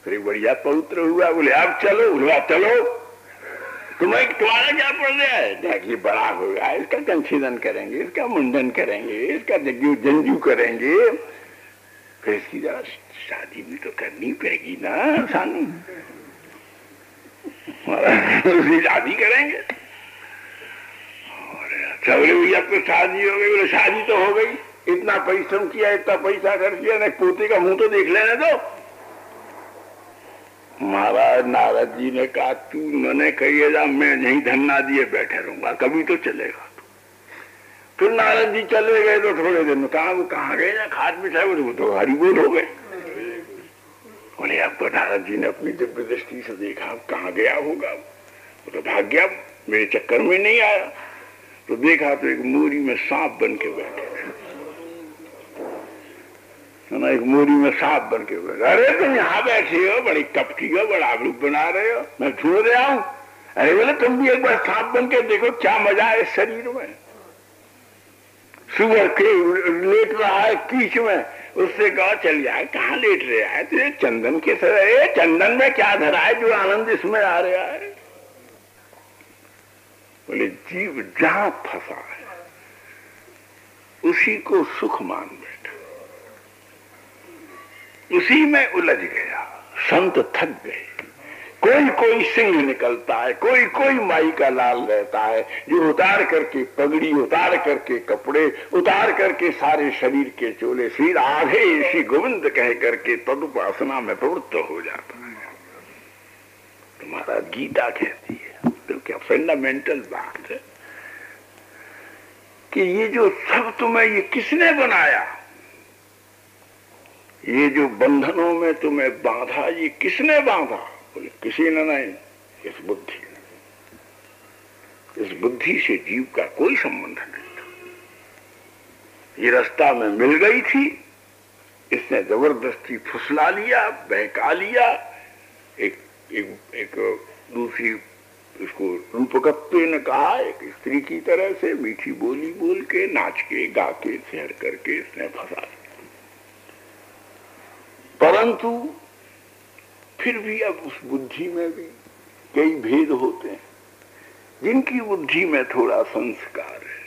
फिर एक बढ़िया पवित्र हुआ। बोले आप चलो। बोले चलो तुम्हारा क्या पड़ रहा है? देखिए बड़ा हो गया, इसका कंसीदन करेंगे, इसका मुंडन करेंगे, इसका जंजू करेंगे, फिर इसकी जरा शादी भी तो करनी पड़ेगी ना सानू, शादी करेंगे। अच्छा बोले भैया तो शादी हो गई? बोले शादी तो हो गई, इतना परिश्रम किया, इतना पैसा खर्च किया, ना पोते का मुंह तो देख लेने दो। महाराज नारद जी ने कहा तू मैंने कही जा, मैं यहीं धन्ना दिए बैठे रहूंगा, कभी तो चलेगा। फिर नारद जी चले गए तो थोड़े दिन कहाँ गए ना, खाट बिछाए, वो तो हरि बोल हो गए। बोले अब तो नारद जी ने अपनी दिव्य दृष्टि से देखा, अब कहाँ गया होगा, वो तो भाग गया, मेरे चक्कर में नहीं आया। तो देखा तो एक मोरी में सांप बन के बैठे थे, ना एक मोरी में सांप बन के बैठे। अरे तुम यहाँ बैठे हो, बड़ी कपटी हो, बड़ा रूप बना रहे हो, मैं छोड़ रहा हूँ। अरे बोले तुम भी एक बार सांप बन के देखो, क्या मजा है इस शरीर में। सुबह के लेट रहा है कीच में, उससे कहा चल जाए, कहाँ लेट रहा है, तुझे चंदन के तरह, चंदन में क्या धरा है जो आनंद इसमें आ रहा है। बोले जीव जहां फंसा है उसी को सुख मान बैठा, उसी में उलझ गया। संत थक गए, कोई कोई सिंह निकलता है, कोई कोई माई का लाल रहता है, जो उतार करके पगड़ी, उतार करके कपड़े, उतार करके सारे शरीर के चोले, सिर आधे इसी गोविंद कह करके तदुपासना में प्रवृत्त हो जाता है। तुम्हारा गीता कहती है, तो क्या फंडामेंटल बात है कि ये जो सब तुम्हें, ये किसने बनाया, ये जो बंधनों में तुम्हें बांधा, ये किसने बांधा? बोले किसी ने नहीं, इस बुद्धि ने। इस बुद्धि से जीव का कोई संबंध नहीं था। ये रास्ता में मिल गई थी, इसने जबरदस्ती फुसला लिया, बहका लिया। एक दूसरी उसको रूपकत्व ने कहा, एक स्त्री की तरह से मीठी बोली बोल के, नाच के, गा के, शहर करके इसने फंसा दिया। परंतु फिर भी अब उस बुद्धि में भी कई भेद होते हैं। जिनकी बुद्धि में थोड़ा संस्कार है,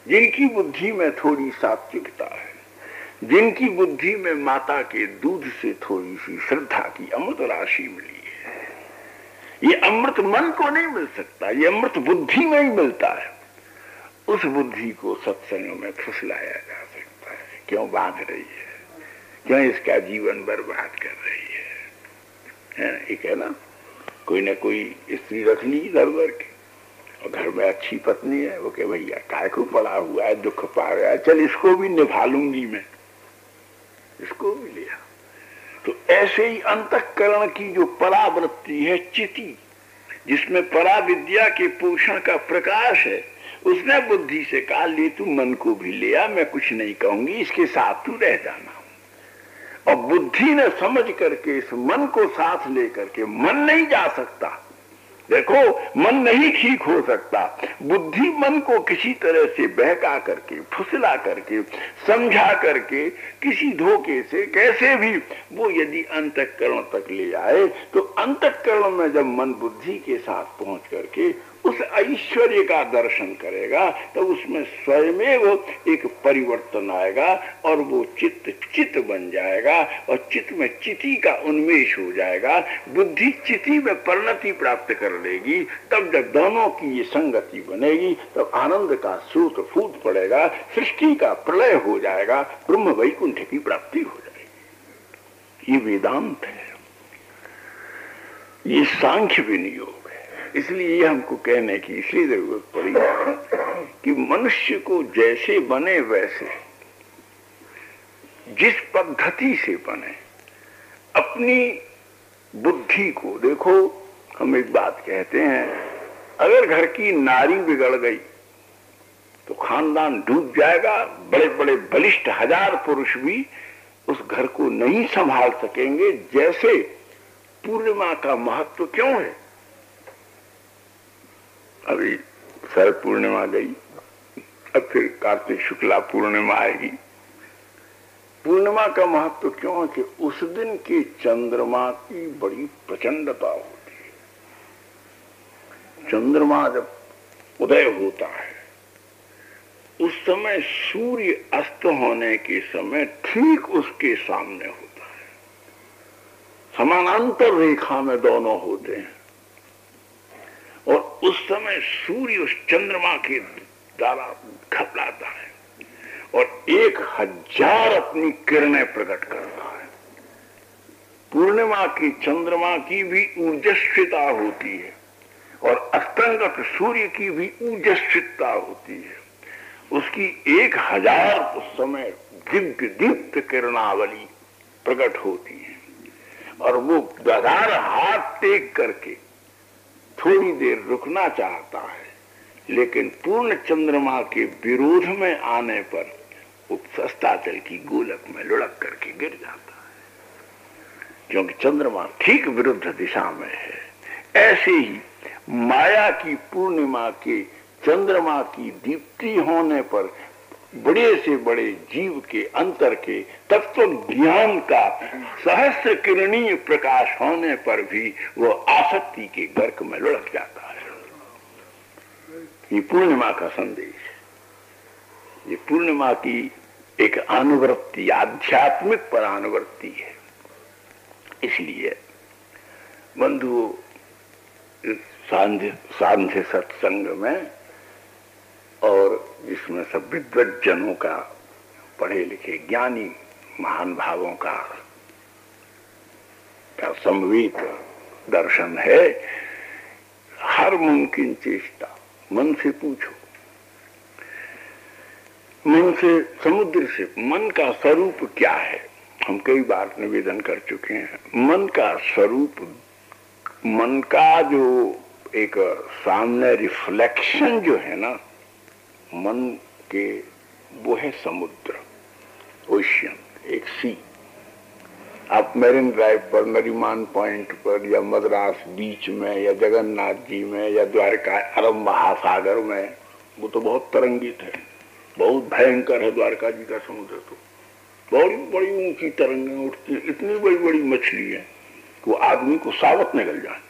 जिनकी बुद्धि में थोड़ी सात्विकता है, जिनकी बुद्धि में माता के दूध से थोड़ी सी श्रद्धा की अमृत राशि मिली है, ये अमृत मन को नहीं मिल सकता, ये अमृत बुद्धि में ही मिलता है। उस बुद्धि को सत्संग में फुसलाया जा सकता है। क्यों बांध रही है, क्यों इसका जीवन बर्बाद कर रही है? एक है ना, कोई ना कोई स्त्री रख ली इधर उधर की, और घर में अच्छी पत्नी है, वो कहे भैया काय को पड़ा हुआ है, दुख पा रहा है, चल इसको भी निभा लूंगी मैं, इसको भी लिया। तो ऐसे ही अंतःकरण की जो परावृत्ति है, चिति, जिसमें परा विद्या के पोषण का प्रकाश है, उसने बुद्धि से कहा ले तू मन को भी लिया, मैं कुछ नहीं कहूंगी, इसके साथ तू रह जाना। और बुद्धि ने समझ करके इस मन को साथ लेकर के, मन नहीं जा सकता, देखो, मन नहीं ठीक हो सकता। बुद्धि मन को किसी तरह से बहका करके, फुसला करके, समझा करके, किसी धोखे से कैसे भी वो यदि अंतःकरण तक ले आए, तो अंतःकरण में जब मन बुद्धि के साथ पहुंच करके उस ऐश्वर्य का दर्शन करेगा, तो उसमें स्वयमेव एक परिवर्तन आएगा और वो चित्त बन जाएगा और चित्त में चिति का उन्मेष हो जाएगा। बुद्धि चिति में परिणति प्राप्त कर लेगी। तब जब दोनों की ये संगति बनेगी, तब आनंद का स्रोत फूट पड़ेगा, सृष्टि का प्रलय हो जाएगा, ब्रह्म वैकुंठ की प्राप्ति हो जाएगी। ये वेदांत है, ये सांख्य विनियोग। इसलिए हमको कहने की इसलिए जरूरत पड़ी कि मनुष्य को जैसे बने वैसे, जिस पद्धति से बने, अपनी बुद्धि को देखो। हम एक बात कहते हैं, अगर घर की नारी बिगड़ गई तो खानदान डूब जाएगा। बड़े बड़े बलिष्ठ 1000 पुरुष भी उस घर को नहीं संभाल सकेंगे। जैसे पूर्णिमा का महत्व क्यों है? अभी शरद पूर्णिमा गई, अब फिर कार्तिक शुक्ला पूर्णिमा आएगी। पूर्णिमा का महत्व क्यों है कि उस दिन के चंद्रमा की बड़ी प्रचंडता होती है। चंद्रमा जब उदय होता है, उस समय सूर्य अस्त होने के समय ठीक उसके सामने होता है। समानांतर रेखा में दोनों होते हैं और उस समय सूर्य उस चंद्रमा के द्वारा घबराता है और 1000 अपनी किरणें प्रकट करता है। पूर्णिमा की चंद्रमा की भी ऊर्जस्विता होती है और अस्तंगत सूर्य की भी ऊर्जस्विता होती है। उसकी 1000 उस समय दिव्य दीप्त किरणावली प्रकट होती है और वो गदार हाथ टेक करके थोड़ी देर रुकना चाहता है, लेकिन पूर्ण चंद्रमा के विरोध में आने पर वो सस्ताचल की गोलक में लुढ़क करके गिर जाता है, क्योंकि चंद्रमा ठीक विरुद्ध दिशा में है। ऐसे ही माया की पूर्णिमा के चंद्रमा की दीप्ति होने पर बड़े से बड़े जीव के अंतर के तत्व ज्ञान का सहस्र किरणीय प्रकाश होने पर भी वो आसक्ति के गर्क में लुढ़क जाता है। ये पूर्णिमा का संदेश, ये पूर्णिमा की एक अनुवृत्ति, आध्यात्मिक पर अनुवृत्ति है। इसलिए बंधुओं, सांध्य सत्संग में और जिसमें सब विद्वज्जनों का, पढ़े लिखे ज्ञानी महान भावों का संवित दर्शन है। हर मुमकिन चेष्टा मन से पूछो, मन से, समुद्र से, मन का स्वरूप क्या है? हम कई बार निवेदन कर चुके हैं। मन का स्वरूप, मन का जो एक सामने रिफ्लेक्शन जो है ना मन के, वो है समुद्र, ओशियन, एक सी। आप मेरिन ड्राइव पर, नरीमान पॉइंट पर, या मद्रास बीच में, या जगन्नाथ जी में, या द्वारका अरब महासागर में, वो तो बहुत तरंगित है, बहुत भयंकर है। द्वारका जी का समुद्र तो बड़ी बड़ी ऊंची तरंगें उठती है, इतनी बड़ी बड़ी मछली है कि वो आदमी को सावत निकल जाए।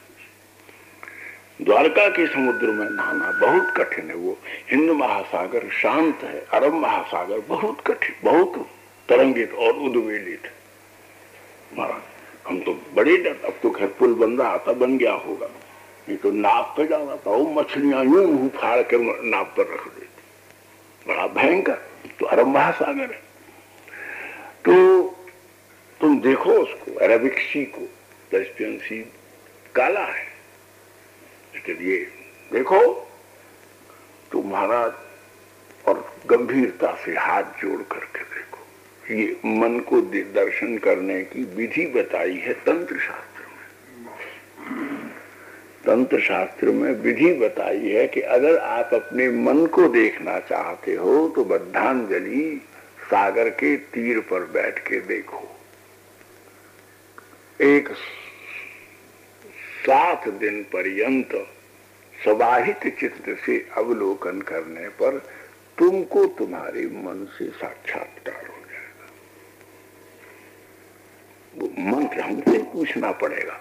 द्वारका के समुद्र में नहाना बहुत कठिन है। वो हिंद महासागर शांत है, अरब महासागर बहुत कठिन, बहुत तरंगित और उद्वेलित है। महाराज हम तो बड़े डर, अब तो खैर पुल बन गया होगा, नहीं तो नाव पे जाना था, वो मछलियां यूं मुंह फाड़ कर नाव पर रख देती, बड़ा भयंकर। तो अरब महासागर है। तो तुम देखो उसको, अरेबिक सी को, कैस्पियन सी काला है, लेकिन ये देखो तो महाराज, और गंभीरता से हाथ जोड़ करके देखो। ये मन को दर्शन करने की विधि बताई है तंत्र शास्त्र में। तंत्र शास्त्र में विधि बताई है कि अगर आप अपने मन को देखना चाहते हो तो बद्धांजलि सागर के तीर पर बैठ के देखो। एक 7 दिन पर्यंत समाहित चित्त से अवलोकन करने पर तुमको तुम्हारे मन से साक्षात्कार हो जाएगा। वो मंत्र हमसे पूछना पड़ेगा,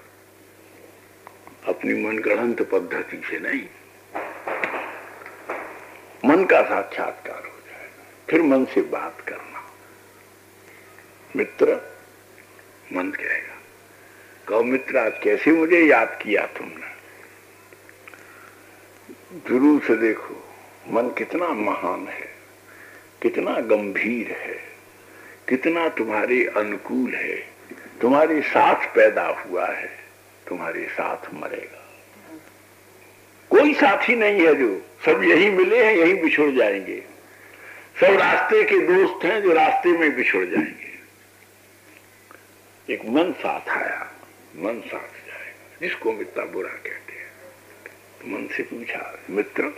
अपनी मनगढ़ंत पद्धति से नहीं। मन का साक्षात्कार हो जाएगा, फिर मन से बात करना। मित्र, मन कहेगा, कहो मित्र आज कैसे मुझे याद किया तुमने। दूर से देखो मन कितना महान है, कितना गंभीर है, कितना तुम्हारे अनुकूल है, तुम्हारे साथ पैदा हुआ है, तुम्हारे साथ मरेगा। कोई साथी नहीं है, जो सब यही मिले हैं यही बिछुड़ जाएंगे। सब रास्ते के दोस्त हैं जो रास्ते में बिछुड़ जाएंगे। एक मन साथ आया, मन साथ जाएगा, जिसको मित्र बुरा कहते हैं। तो मन से पूछा, मित्र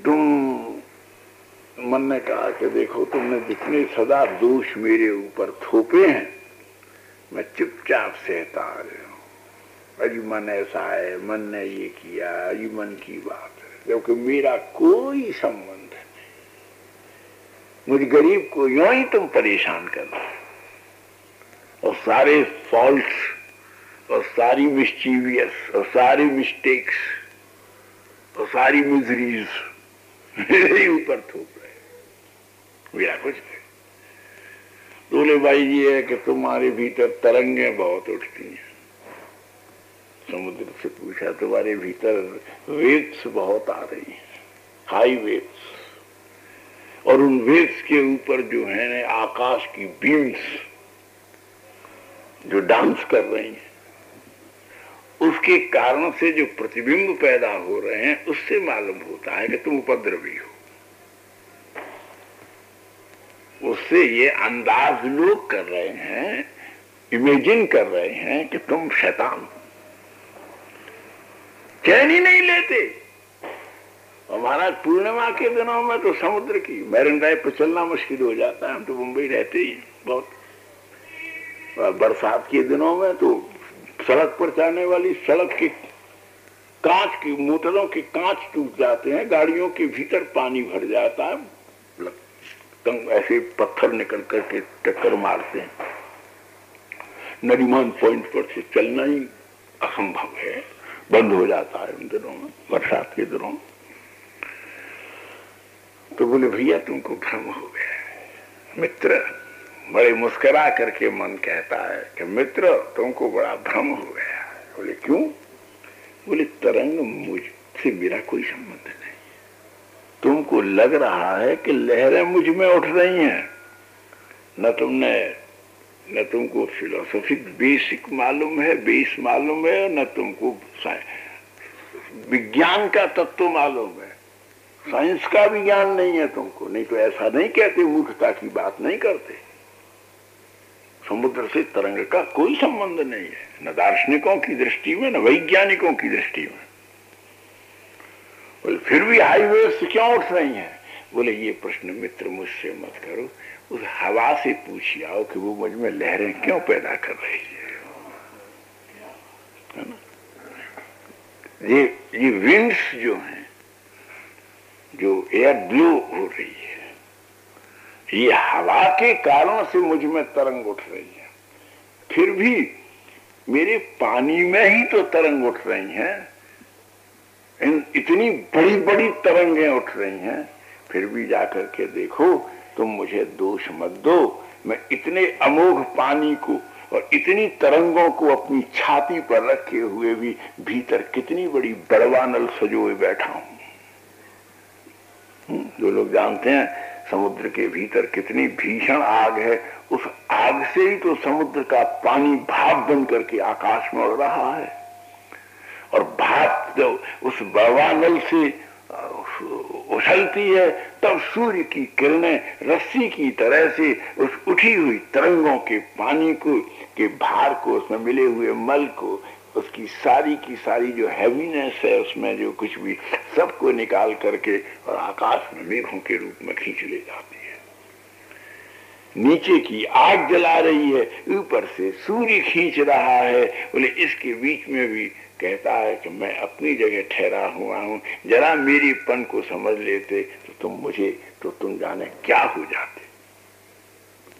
तुम, मन ने कहा कि देखो तुमने जितने सदा दोष मेरे ऊपर थोपे हैं मैं चुपचाप सहता आ रहा हूं। अजी मन ऐसा है, मन ने ये किया, अजी मन की बात है, क्योंकि मेरा कोई संबंध नहीं। मुझ गरीब को यूं ही तुम परेशान कर रहे हो, और सारे फॉल्ट्स और सारी मिस्चीवियस और सारी मिस्टेक्स और सारी मिजरीज मेरे ऊपर थोप रहे, मेरा कुछ नहीं। बोले भाई ये है कि तुम्हारे भीतर तरंगे बहुत उठती हैं। समुद्र से पूछा, तुम्हारे भीतर वेव्स बहुत आ रही हैं, हाई वेव्स, और उन वेव्स के ऊपर जो है ना आकाश की बीम्स जो डांस कर रही हैं, उसके कारण से जो प्रतिबिंब पैदा हो रहे हैं उससे मालूम होता है कि तुम उपद्रवी हो। उससे ये अंदाज लोग कर रहे हैं, इमेजिन कर रहे हैं कि तुम शैतान हो। चैन ही नहीं लेते। हमारा पूर्णिमा के दिनों में तो समुद्र की मैरिन ड्राइव पर चलना मुश्किल हो जाता है। हम तो मुंबई रहते ही बहुत। बरसात के दिनों में तो सड़क पर जाने वाली सड़क के कांच की, मोटरों के कांच टूट जाते हैं, गाड़ियों के भीतर पानी भर जाता है, ऐसे पत्थर निकल करके टक्कर मारते हैं। नरीमान पॉइंट पर से चलना ही असंभव है, बंद हो जाता है उन दिनों में, बरसात के दिनों। तो बोले भैया तुमको भ्रम हो गया। मित्र बड़े मुस्कुरा करके मन कहता है कि मित्र तुमको बड़ा भ्रम हो गया। बोले क्यों? बोले तरंग मुझसे मेरा कोई संबंध नहीं। तुमको लग रहा है कि लहरें मुझ में उठ रही हैं। न तुमको फिलोसॉफिक बेसिक मालूम है, बेस मालूम है, न तुमको विज्ञान का तत्व मालूम है, साइंस का भी ज्ञान नहीं है तुमको। नहीं तो ऐसा नहीं कहते, मूर्खता की बात नहीं करते। समुद्र से तरंग का कोई संबंध नहीं है, न दार्शनिकों की दृष्टि में न वैज्ञानिकों की दृष्टि में। बोले फिर भी हाईवे से क्यों उठ रही हैं? बोले ये प्रश्न मित्र मुझसे मत करो, उस हवा से पूछ आओ कि वो मुझ में लहरें क्यों पैदा कर रही है ना? ये विंड्स जो हैं, जो एयर ब्लो हो रही है, ये हवा के कारण से मुझ में तरंग उठ रही है। फिर भी मेरे पानी में ही तो तरंग उठ रही हैं, इतनी बड़ी बड़ी तरंगें उठ रही हैं। फिर भी जाकर के देखो, तुम मुझे दोष मत दो। मैं इतने अमोघ पानी को और इतनी तरंगों को अपनी छाती पर रखे हुए भी भीतर कितनी बड़ी बड़वानल सजोए बैठा हूं। जो लोग जानते हैं समुद्र के भीतर कितनी भीषण आग है, उस आग से ही तो समुद्र का पानी भाप बन करके आकाश में उड़ रहा है। और भाप जब उस बड़वानल से उछलती है, तब सूर्य की किरणें रस्सी की तरह से उस उठी हुई तरंगों के पानी को, के भार को, उसमें मिले हुए मल को, उसकी सारी की सारी जो हैवीनेस है, उसमें जो कुछ भी, सबको निकाल करके और आकाश में मेघों के रूप में खींच ले जाती है। नीचे की आग जला रही है, ऊपर से सूर्य खींच रहा है। बोले इसके बीच में भी कहता है कि मैं अपनी जगह ठहरा हुआ हूं, जरा मेरी पन को समझ लेते तो तुम जाने क्या हो जाते।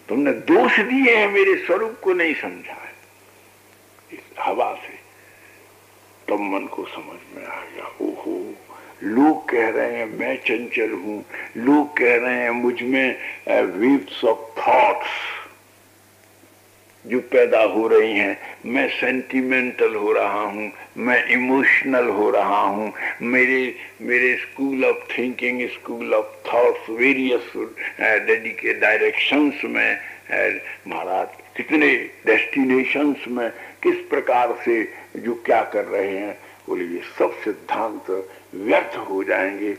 तुमने दोष दिए हैं, मेरे स्वरूप को नहीं समझा है। इस हवा से तब मन को समझ में आ गया, ओहो लोग कह रहे हैं मैं चंचल हूं, लोग कह रहे हैं मुझ में वेव्स ऑफ थॉट्स जो पैदा हो रही हैं, मैं सेंटिमेंटल हो रहा हूं, मैं इमोशनल हो रहा हूं, मेरे school of thinking, school of thoughts various dedicate directions में महाराज, कितने डेस्टिनेशंस में किस प्रकार से जो क्या कर रहे हैं। बोले ये सब सिद्धांत व्यर्थ हो जाएंगे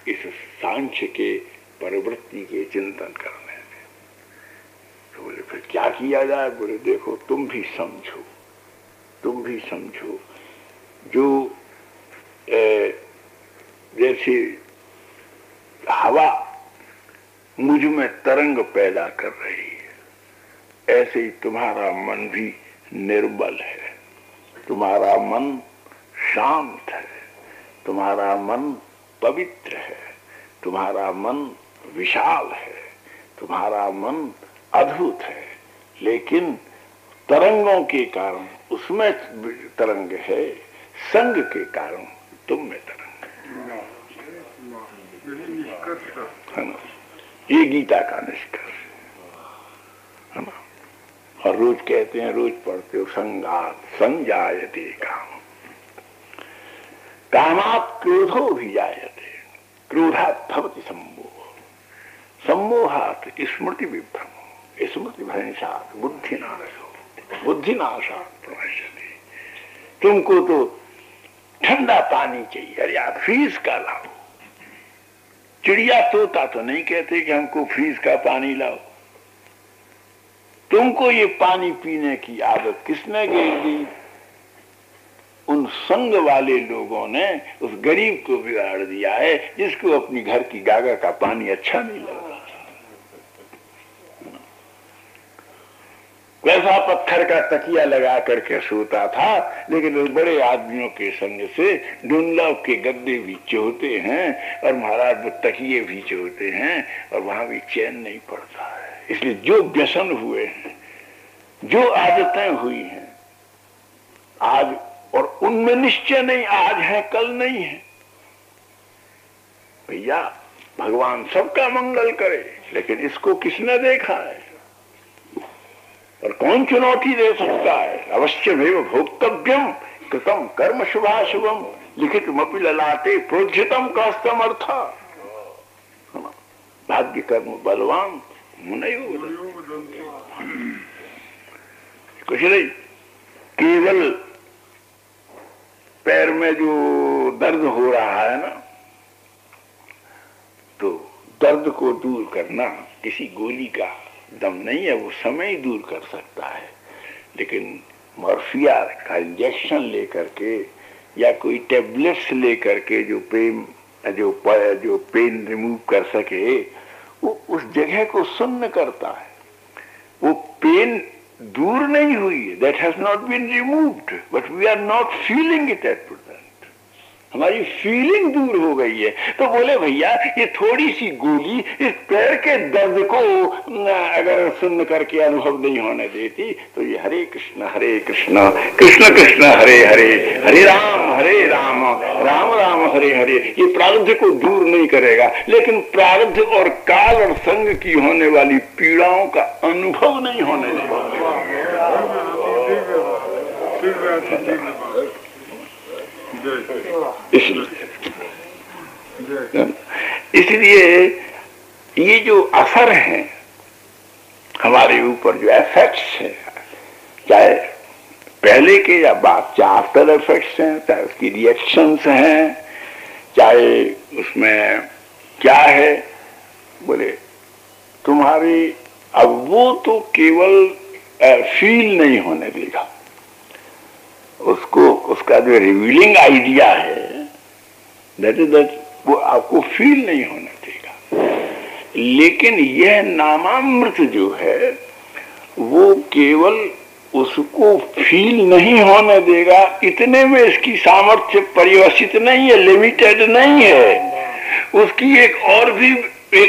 इस सांख्य के प्रवृत्ति के चिंतन करने में। तो बोले फिर क्या किया जाए। बोले देखो तुम भी समझो जो जैसे हवा मुझ में तरंग पैदा कर रही है, ऐसे ही तुम्हारा मन भी निर्बल है, तुम्हारा मन शांत है, तुम्हारा मन पवित्र है, तुम्हारा मन विशाल है, तुम्हारा मन अद्भुत है, लेकिन तरंगों के कारण उसमें तरंग है, संग के कारण तुम में तरंग है ना। ये गीता का निष्कर्ष है ना। और रोज कहते हैं, रोज पढ़ते हो, संगात संजायते काम, कामात् क्रोधो भी जायते, क्रोधात् भवति सम्मोह, सम्मोहात् स्मृति विभ्रमो, स्मृति भ्रंशात् बुद्धिनाशो, बुद्धिनाशात् प्रवश्यते। तुमको तो ठंडा पानी चाहिए, अरे आप फ्रीज का लाओ। चिड़िया तोता तो नहीं कहते कि हमको फ्रीज का पानी लाओ। तुमको ये पानी पीने की आदत किसने गिर दी? उन संग वाले लोगों ने उस गरीब को बिगाड़ दिया है, जिसको अपनी घर की गागर का पानी अच्छा नहीं लगता। वैसा पत्थर का तकिया लगा करके सोता था, लेकिन उस बड़े आदमियों के संग से डुनलव के गद्दे भी चोते हैं और महाराज वो तकिए भी चोते हैं, और वहां भी चैन नहीं पड़ता है। इसलिए जो व्यसन हुए हैं, जो आदतें हुई हैं आज, और उनमें निश्चय नहीं आज है कल नहीं है। भैया भगवान सबका मंगल करे, लेकिन इसको किसने देखा है और कौन चुनौती दे सकता है? अवश्यमेव भोक्तव्यम कृतम कर्म शुभाशुभम लिखितमपि ललाटे प्रोज्झितम कस्तम अर्थ। भाग्य कर्म बलवान मुनयो, कुछ नहीं, केवल पैर में जो दर्द हो रहा है ना, तो दर्द को दूर करना किसी गोली का दम नहीं है, वो समय ही दूर कर सकता है। लेकिन मॉर्फिया का इंजेक्शन लेकर के या कोई टेबलेट्स लेकर के जो पेन रिमूव कर सके, वो उस जगह को सुन्न करता है। वो पेन दूर नहीं हुई है, that has not been removed, but we are not feeling it at present. हमारी फीलिंग दूर हो गई है। तो बोले भैया ये थोड़ी सी गोली इस पैर के दर्द को अगर सुन करके अनुभव नहीं होने देती, तो ये हरे कृष्ण कृष्ण कृष्ण हरे हरे, हरे राम राम राम हरे हरे, ये प्रारब्ध को दूर नहीं करेगा। लेकिन प्रारब्ध और काल और संग की होने वाली पीड़ाओं का अनुभव नहीं होने देगा। इसलिए ये जो असर है हमारे ऊपर, जो इफेक्ट्स हैं, चाहे पहले के या बाद, चाहे आफ्टर इफेक्ट्स हैं, चाहे उसकी रिएक्शंस हैं, चाहे उसमें क्या है, बोले तुम्हारी अब वो तो केवल फील नहीं होने देगा, उसको उसका जो रिवीलिंग आइडिया है दैट इज दैट, वो आपको फील नहीं होने देगा। लेकिन यह नामामृत जो है वो केवल उसको फील नहीं होने देगा, इतने में इसकी सामर्थ्य परिवसित नहीं है, लिमिटेड नहीं है। उसकी एक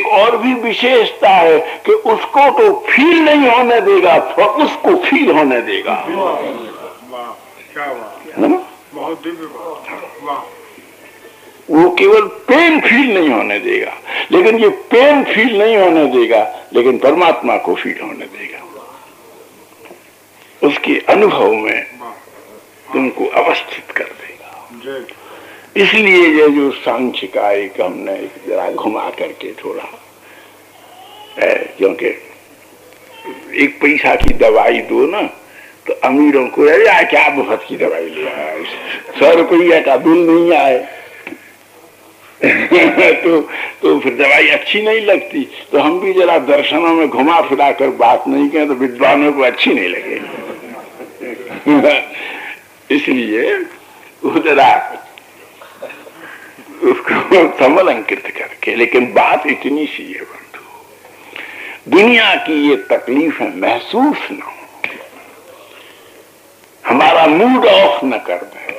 और भी विशेषता है कि उसको तो फील नहीं होने देगा, तो उसको फील होने देगा। बहुत दिव्य बात। वो केवल पेन फील नहीं होने देगा, लेकिन ये पेन फील नहीं होने देगा, लेकिन परमात्मा को फील होने देगा। उसके अनुभव में तुमको अवस्थित कर देगा। इसलिए ये जो सांख्य का एक हमने जरा घुमा करके थोड़ा, क्योंकि एक पैसा की दवाई दो ना तो अमीरों को क्या मुफ्त की दवाई ले आया, 100 रुपया का बिल नहीं आए तो फिर दवाई अच्छी नहीं लगती। तो हम भी जरा दर्शनों में घुमा फिरा कर बात नहीं करें तो विद्वानों को अच्छी नहीं लगेगी। इसलिए वो जरा उसको समलंकृत करके, लेकिन बात इतनी सी है बंधु, दुनिया की ये तकलीफें महसूस न हो, हमारा मूड ऑफ न कर दें,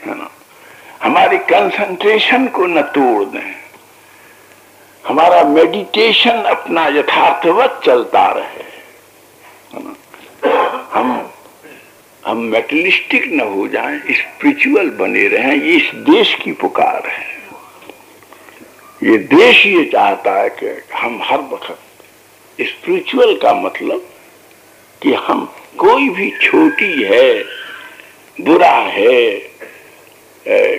है ना, हमारी कंसंट्रेशन को न तोड़ दें, हमारा मेडिटेशन अपना यथार्थवत चलता रहे, है ना, हम मेटलिस्टिक न हो जाएं, स्पिरिचुअल बने रहें। ये इस देश की पुकार है। ये देश ये चाहता है कि हम हर वक्त स्पिरिचुअल का मतलब कि हम कोई भी छोटी है, बुरा है,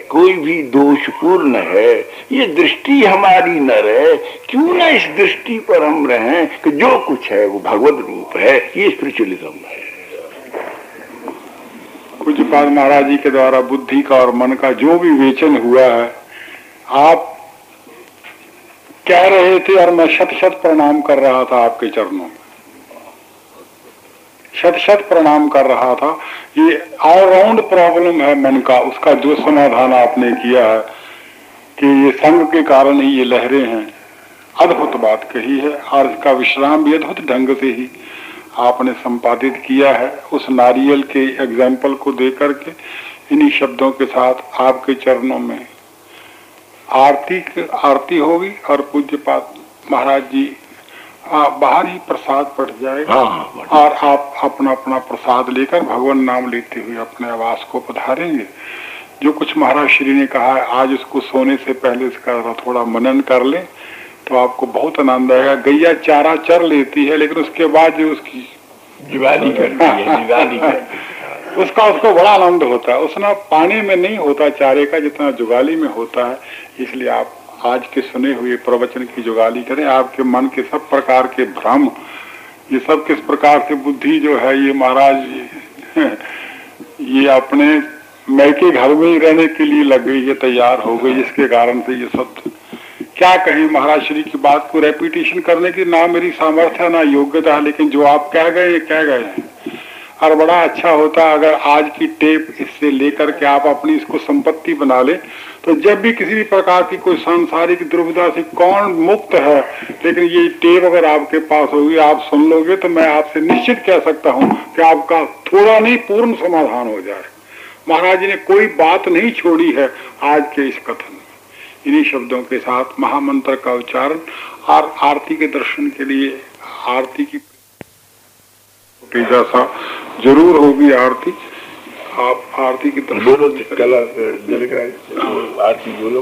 कोई भी दोषपूर्ण है, ये दृष्टि हमारी न रहे। क्यों ना इस दृष्टि पर हम रहें कि जो कुछ है वो भगवत रूप है। ये स्पिरिचुअलिज्म है। पूज्यपाद महाराज जी के द्वारा बुद्धि का और मन का जो भी विवेचन हुआ है, आप कह रहे थे और मैं शत शत प्रणाम कर रहा था आपके चरणों में, शत शत प्रणाम कर रहा था। ये ऑलराउंड प्रॉब्लम है मन का, उसका जो समाधान आपने किया है कि ये संग के कारण ही ये लहरें हैं, अद्भुत बात कही है। और इसका विश्राम भी अद्भुत ढंग से ही आपने संपादित किया है। उस नारियल के एग्जाम्पल को देकर के इन्हीं शब्दों के साथ आपके चरणों में आरती होगी और पूज्यपाद महाराज जी बाहर ही प्रसाद पड़ जाएगा। और आप अपना अपना प्रसाद लेकर भगवान नाम लेते हुए अपने आवास को पधारेंगे। जो कुछ महाराज श्री ने कहा है, आज उसको सोने से पहले इसका थोड़ा मनन कर ले तो आपको बहुत आनंद आएगा। गैया चारा चर लेती है, लेकिन उसके बाद जो उसकी दिवाली करती है, उसको बड़ा आनंद होता है। उसना पानी में नहीं होता चारे का जितना जुगाली में होता है। इसलिए आप आज के सुने हुए प्रवचन की जुगाली करें। आपके मन के सब प्रकार के भ्रम, ये सब किस प्रकार से बुद्धि जो है ये महाराज ये अपने मैके घर में ही रहने के लिए लग गई, ये तैयार हो गई, जिसके कारण से ये सब क्या कहें। महाराज श्री की बात को रेपिटेशन करने की ना मेरी सामर्थ्य है ना योग्यता है, लेकिन जो आप कह गए ये कह गए हैं। और बड़ा अच्छा होता अगर आज की टेप इससे लेकर के आप अपनी इसको संपत्ति बना ले, तो जब भी किसी भी प्रकार की कोई सांसारिक दुविधा से कौन मुक्त है, लेकिन ये टेप अगर आपके पास होगी, आप सुन लोगे, तो मैं आपसे निश्चित कह सकता हूँ कि आपका थोड़ा नहीं पूर्ण समाधान हो जाए। महाराज जी ने कोई बात नहीं छोड़ी है आज के इस कथन में। इन्हीं शब्दों के साथ महामंत्र का उच्चारण और आरती के दर्शन के लिए आरती की जैसा जरूर होगी आरती। आप आरती की तरफ बोलो, आरती बोलो।